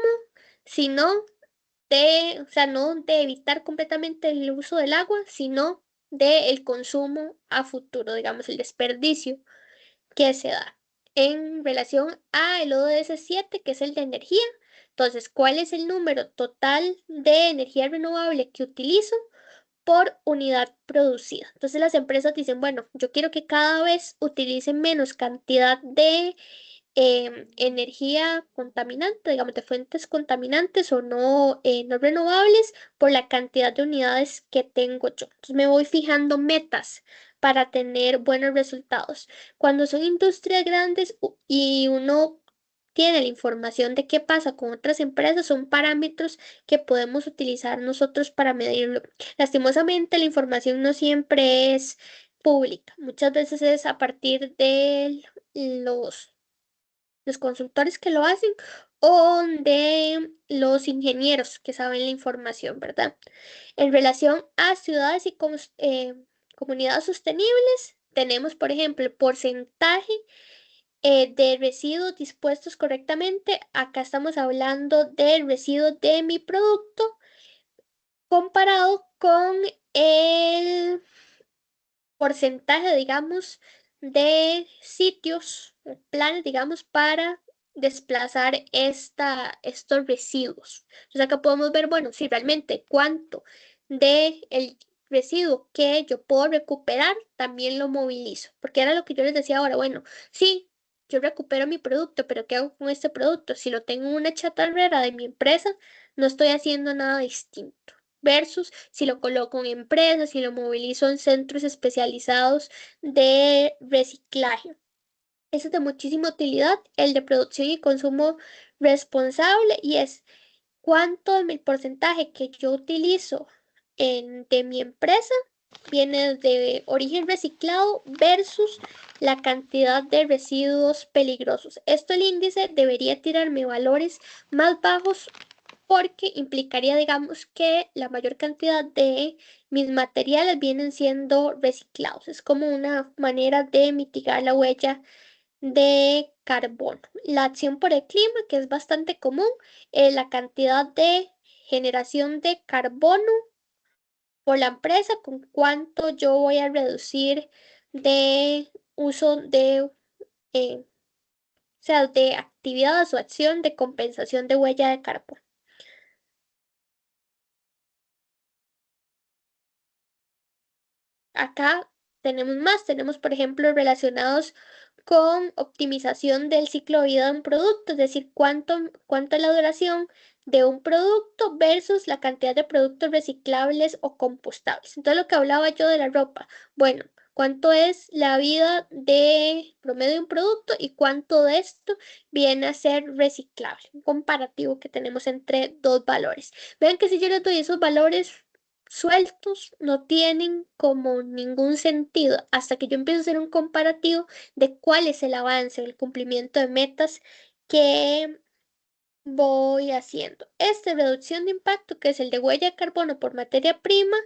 Speaker 2: sino o sea, no de evitar completamente el uso del agua, sino del consumo a futuro, digamos, el desperdicio que se da en relación a el ODS 7, que es el de energía. Entonces, ¿cuál es el número total de energía renovable que utilizo por unidad producida? Entonces, las empresas dicen, bueno, yo quiero que cada vez utilicen menos cantidad de energía contaminante, digamos, de fuentes contaminantes o no, no renovables por la cantidad de unidades que tengo yo. Entonces me voy fijando metas para tener buenos resultados. Cuando son industrias grandes y uno tiene la información de qué pasa con otras empresas, son parámetros que podemos utilizar nosotros para medirlo. Lastimosamente, la información no siempre es pública. Muchas veces es a partir de los consultores que lo hacen o de los ingenieros que saben la información, ¿verdad? En relación a ciudades y comunidades sostenibles, tenemos, por ejemplo, el porcentaje de residuos dispuestos correctamente. Acá estamos hablando del residuo de mi producto comparado con el porcentaje, digamos, de sitios, planes, digamos, para desplazar estos residuos. Entonces acá podemos ver, bueno, si realmente cuánto de el residuo que yo puedo recuperar, también lo movilizo. Porque era lo que yo les decía ahora, bueno, sí, yo recupero mi producto, pero ¿qué hago con este producto? Si lo tengo en una chatarrera de mi empresa, no estoy haciendo nada distinto versus si lo coloco en empresas, si lo movilizo en centros especializados de reciclaje. Eso es de muchísima utilidad, el de producción y consumo responsable, y es cuánto del porcentaje que yo utilizo de mi empresa viene de origen reciclado versus la cantidad de residuos peligrosos. Esto el índice debería tirarme valores más bajos porque implicaría, digamos, que la mayor cantidad de mis materiales vienen siendo reciclados. Es como una manera de mitigar la huella de carbono. La acción por el clima, que es bastante común, la cantidad de generación de carbono por la empresa, con cuánto yo voy a reducir de uso o sea, de actividades o acción de compensación de huella de carbono. Acá tenemos por ejemplo relacionados con optimización del ciclo de vida de un producto, es decir, cuánto es la duración de un producto versus la cantidad de productos reciclables o compostables. Entonces, lo que hablaba yo de la ropa, bueno, cuánto es la vida de promedio de un producto y cuánto de esto viene a ser reciclable, un comparativo que tenemos entre dos valores. Vean que si yo les doy esos valores sueltos, no tienen como ningún sentido hasta que yo empiezo a hacer un comparativo de cuál es el avance, el cumplimiento de metas que voy haciendo. Esta reducción de impacto, que es el de huella de carbono por materia prima,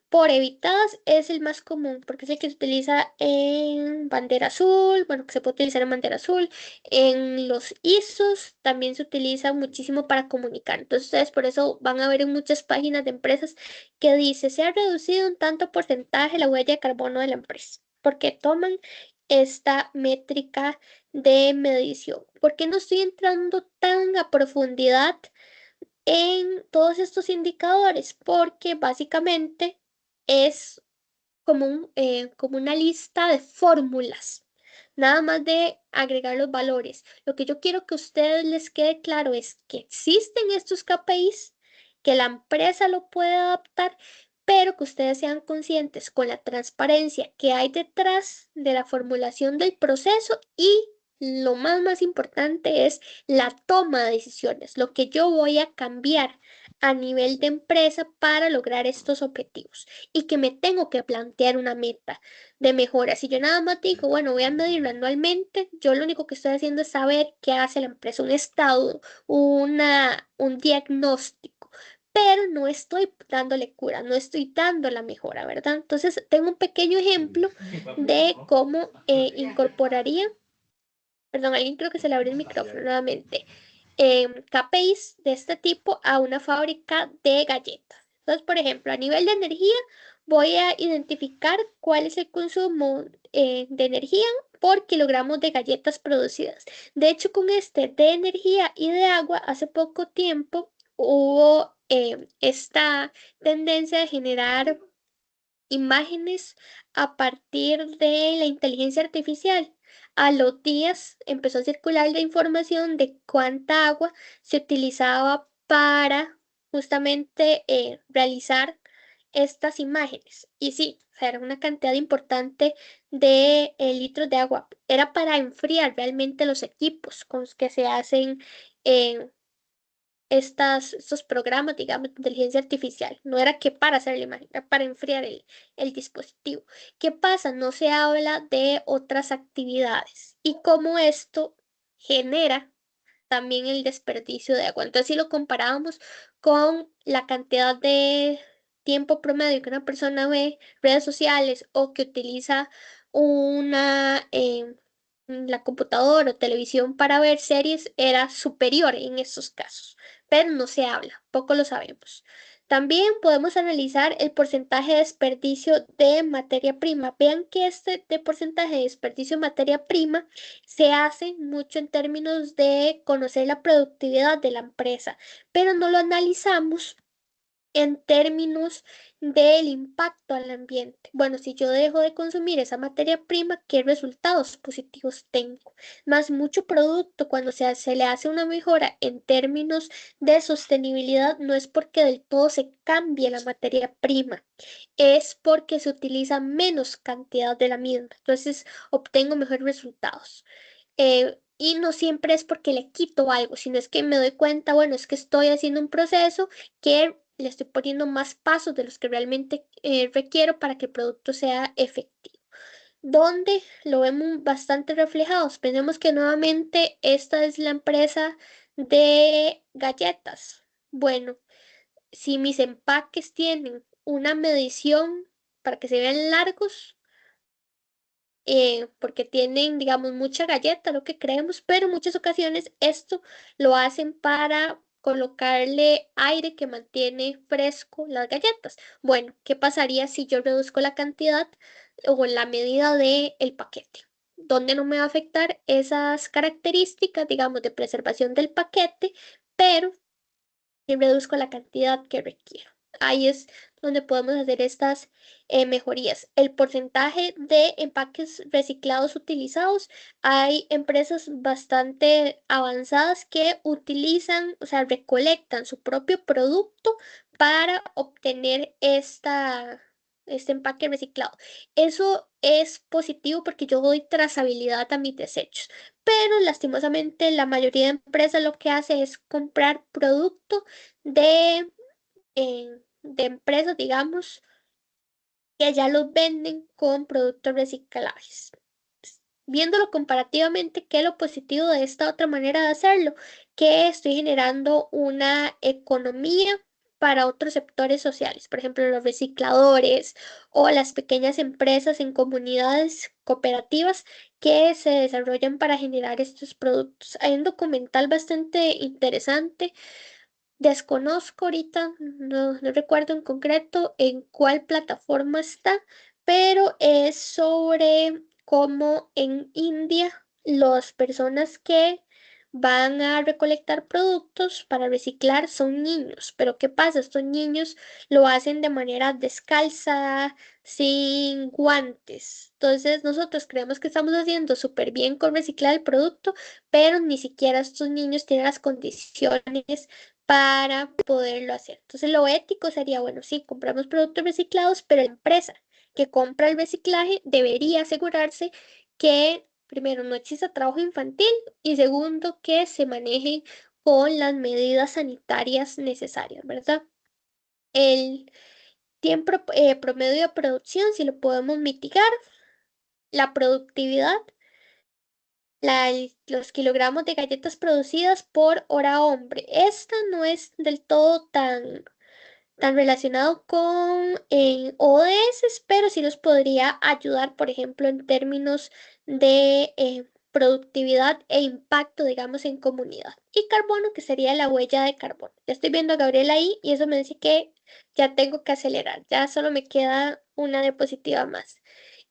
Speaker 2: por evitadas, es el más común porque es el que se utiliza en bandera azul, bueno, que se puede utilizar en bandera azul, en los ISOs también se utiliza muchísimo para comunicar. Entonces, ustedes por eso van a ver en muchas páginas de empresas que dice, se ha reducido un tanto porcentaje la huella de carbono de la empresa, porque toman esta métrica de medición. ¿Por qué no estoy entrando tan a profundidad en todos estos indicadores? Porque básicamente es como una lista de fórmulas, nada más de agregar los valores. Lo que yo quiero que a ustedes les quede claro es que existen estos KPIs, que la empresa lo puede adaptar, pero que ustedes sean conscientes con la transparencia que hay detrás de la formulación del proceso, y lo más importante es la toma de decisiones, lo que yo voy a cambiar a nivel de empresa para lograr estos objetivos, y que me tengo que plantear una meta de mejora. Si yo nada más digo, bueno, voy a medirlo anualmente, yo lo único que estoy haciendo es saber qué hace la empresa, un estado, un diagnóstico, pero no estoy dándole cura, no estoy dando la mejora, ¿verdad? Entonces, tengo un pequeño ejemplo de cómo incorporaría, perdón, alguien creo que se le abrió el micrófono nuevamente, KPIs de este tipo a una fábrica de galletas. Entonces, por ejemplo, a nivel de energía, voy a identificar cuál es el consumo de energía por kilogramos de galletas producidas. De hecho, con este de energía y de agua, hace poco tiempo hubo esta tendencia de generar imágenes a partir de la inteligencia artificial. A los días empezó a circular la información de cuánta agua se utilizaba para justamente realizar estas imágenes. Y sí, o sea, era una cantidad importante de litros de agua. Era para enfriar realmente los equipos con los que se hacen eh, estos programas, digamos, de inteligencia artificial. No era que para hacer la imagen, era para enfriar el dispositivo. ¿Qué pasa? No se habla de otras actividades y cómo esto genera también el desperdicio de agua. Entonces, si lo comparábamos con la cantidad de tiempo promedio que una persona ve redes sociales o que utiliza una la computadora o televisión para ver series era superior en estos casos, pero no se habla, poco lo sabemos. También podemos analizar el porcentaje de desperdicio de materia prima. Vean que este de porcentaje de desperdicio de materia prima se hace mucho en términos de conocer la productividad de la empresa, pero no lo analizamos en términos del impacto al ambiente. Bueno, si yo dejo de consumir esa materia prima, ¿qué resultados positivos tengo? Más mucho producto, cuando se le hace una mejora en términos de sostenibilidad, no es porque del todo se cambie la materia prima, es porque se utiliza menos cantidad de la misma. Entonces, obtengo mejores resultados. Y no siempre es porque le quito algo, sino es que me doy cuenta, bueno, es que estoy haciendo un proceso que le estoy poniendo más pasos de los que realmente requiero para que el producto sea efectivo. Donde lo vemos bastante reflejados. Pensemos que nuevamente esta es la empresa de galletas. Bueno, si mis empaques tienen una medición para que se vean largos, porque tienen, digamos, mucha galleta, lo que creemos, pero en muchas ocasiones esto lo hacen para colocarle aire que mantiene fresco las galletas. Bueno, ¿qué pasaría si yo reduzco la cantidad o la medida del paquete? ¿Dónde no me va a afectar esas características, digamos, de preservación del paquete, pero y reduzco la cantidad que requiero? Ahí es donde podemos hacer estas mejorías. El porcentaje de empaques reciclados utilizados, hay empresas bastante avanzadas que utilizan, o sea, recolectan su propio producto para obtener este empaque reciclado. Eso es positivo porque yo doy trazabilidad a mis desechos, pero lastimosamente la mayoría de empresas lo que hace es comprar producto de empresas, digamos, que ya los venden con productos reciclables. Viéndolo comparativamente, ¿qué es lo positivo de esta otra manera de hacerlo? Que estoy generando una economía para otros sectores sociales, por ejemplo, los recicladores o las pequeñas empresas en comunidades cooperativas que se desarrollan para generar estos productos. Hay un documental bastante interesante. Desconozco ahorita, no recuerdo en concreto en cuál plataforma está, pero es sobre cómo en India las personas que van a recolectar productos para reciclar son niños. Pero ¿qué pasa? Estos niños lo hacen de manera descalza, sin guantes. Entonces nosotros creemos que estamos haciendo súper bien con reciclar el producto, pero ni siquiera estos niños tienen las condiciones para poderlo hacer. Entonces, lo ético sería, bueno, sí, compramos productos reciclados, pero la empresa que compra el reciclaje debería asegurarse que, primero, no exista trabajo infantil y segundo, que se maneje con las medidas sanitarias necesarias, ¿verdad? El tiempo promedio de producción, si lo podemos mitigar, la productividad, los kilogramos de galletas producidas por hora hombre. Esta no es del todo tan relacionado con ODS, pero sí los podría ayudar, por ejemplo, en términos de productividad e impacto, digamos, en comunidad. Y carbono, que sería la huella de carbono. Ya estoy viendo a Gabriela ahí y eso me dice que ya tengo que acelerar, ya solo me queda una diapositiva más.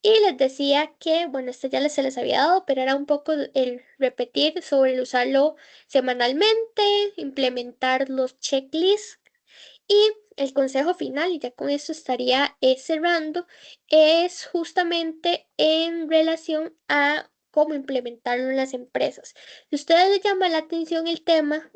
Speaker 2: Y les decía que, bueno, esto ya se les había dado, pero era un poco el repetir sobre el usarlo semanalmente, implementar los checklists y el consejo final, y ya con esto estaría cerrando, es justamente en relación a cómo implementarlo en las empresas. Si a ustedes les llama la atención el tema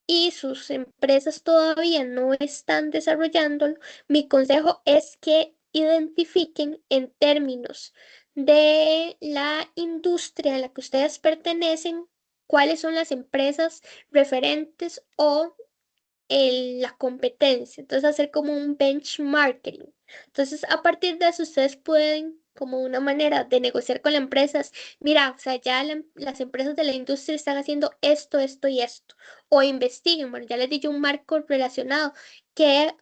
Speaker 2: y sus empresas todavía no están desarrollándolo, mi consejo es que identifiquen en términos de la industria a la que ustedes pertenecen cuáles son las empresas referentes o la competencia. Entonces, hacer como un benchmarking. Entonces, a partir de eso, ustedes pueden, como una manera de negociar con las empresas, mira, o sea, ya las empresas de la industria están haciendo esto, esto y esto. O investiguen, bueno, ya les dije un marco relacionado, que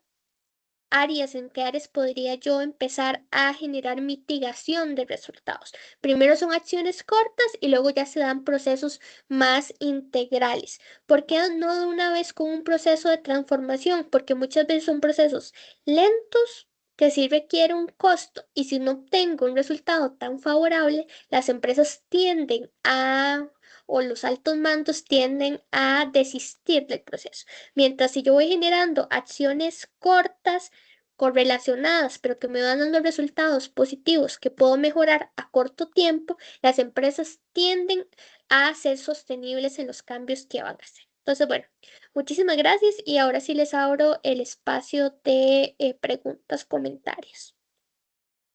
Speaker 2: áreas, en qué áreas podría yo empezar a generar mitigación de resultados. Primero son acciones cortas y luego ya se dan procesos más integrales. ¿Por qué no de una vez con un proceso de transformación? Porque muchas veces son procesos lentos que sí requiere un costo y si no obtengo un resultado tan favorable, las empresas tienden a, o los altos mandos tienden a desistir del proceso. Mientras si yo voy generando acciones cortas, correlacionadas, pero que me van dando resultados positivos que puedo mejorar a corto tiempo, las empresas tienden a ser sostenibles en los cambios que van a hacer. Entonces, bueno, muchísimas gracias y ahora sí les abro el espacio de preguntas, comentarios.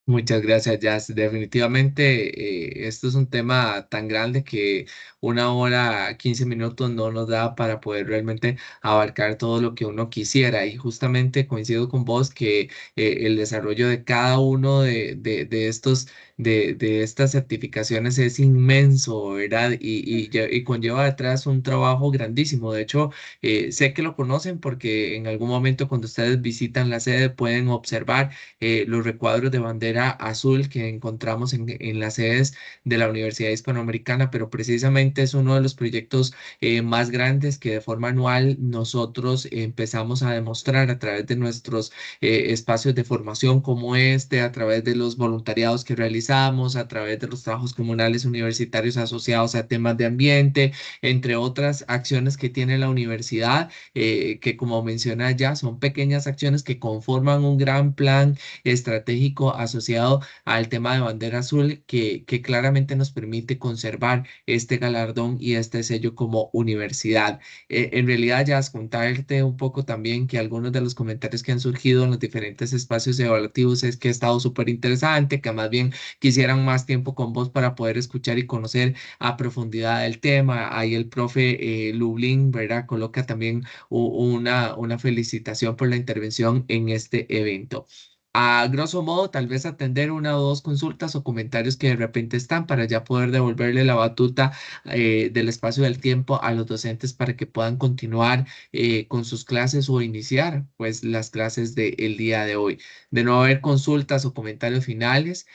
Speaker 1: Muchas gracias, Jazz. Definitivamente, esto es un tema tan grande que 1 hora, 15 minutos no nos da para poder realmente abarcar todo lo que uno quisiera. Y justamente coincido con vos que el desarrollo de cada uno de estos, de estas certificaciones es inmenso, ¿verdad? Y conlleva detrás un trabajo grandísimo. De hecho, sé que lo conocen porque en algún momento cuando ustedes visitan la sede pueden observar los recuadros de bandera azul que encontramos en las sedes de la Universidad Hispanoamericana, pero precisamente es uno de los proyectos más grandes que de forma anual nosotros empezamos a demostrar a través de nuestros espacios de formación como este, a través de los voluntariados que realizamos, a través de los trabajos comunales universitarios asociados a temas de ambiente, entre otras acciones que tiene la universidad, que como menciona ya, son pequeñas acciones que conforman un gran plan estratégico asociado al tema de bandera azul que claramente nos permite conservar este galardón y este sello como universidad. En realidad, ya contarte un poco también que algunos de los comentarios que han surgido en los diferentes espacios evaluativos es que ha estado súper interesante, que más bien quisieran más tiempo con vos para poder escuchar y conocer a profundidad el tema. Ahí el profe Lublin, ¿verdad? Coloca también una felicitación por la intervención en este evento. A grosso modo, tal vez atender 1 o 2 consultas o comentarios que de repente están para ya poder devolverle la batuta del espacio del tiempo a los docentes para que puedan continuar con sus clases o iniciar pues las clases del día de hoy. De no haber consultas o comentarios finales,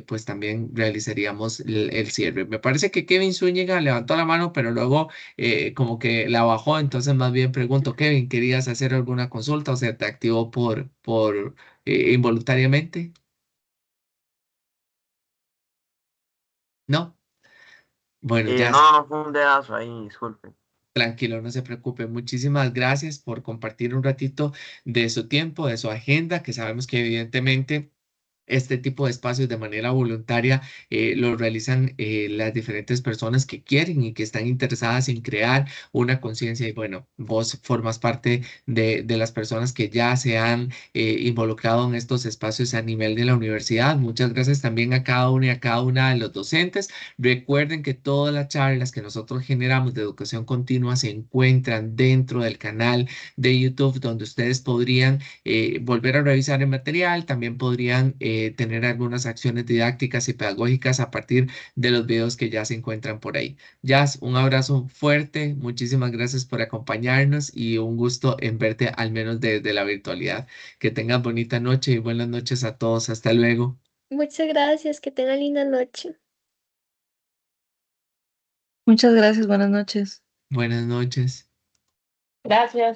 Speaker 1: pues también realizaríamos el cierre. Me parece que Kevin Zúñiga levantó la mano, pero luego como que la bajó, entonces más bien pregunto, Kevin, ¿querías hacer alguna consulta o se te activó por involuntariamente? ¿No? Bueno, ya
Speaker 4: No, no, fue un dedazo ahí, disculpe.
Speaker 1: tranquilo, no se preocupe. Muchísimas gracias por compartir un ratito de su tiempo, de su agenda, que sabemos que evidentemente este tipo de espacios de manera voluntaria lo realizan las diferentes personas que quieren y que están interesadas en crear una conciencia. Y bueno, vos formas parte de las personas que ya se han involucrado en estos espacios a nivel de la universidad. Muchas gracias también a cada uno y a cada una de los docentes. Recuerden que todas las charlas que nosotros generamos de educación continua se encuentran dentro del canal de YouTube donde ustedes podrían volver a revisar el material, también podrían tener algunas acciones didácticas y pedagógicas a partir de los videos que ya se encuentran por ahí. Jazz, un abrazo fuerte, muchísimas gracias por acompañarnos y un gusto en verte al menos desde la virtualidad. Que tengas bonita noche y buenas noches a todos. Hasta luego.
Speaker 2: Muchas gracias, que tengan linda noche.
Speaker 5: Muchas gracias, buenas noches.
Speaker 1: Buenas noches.
Speaker 5: Gracias.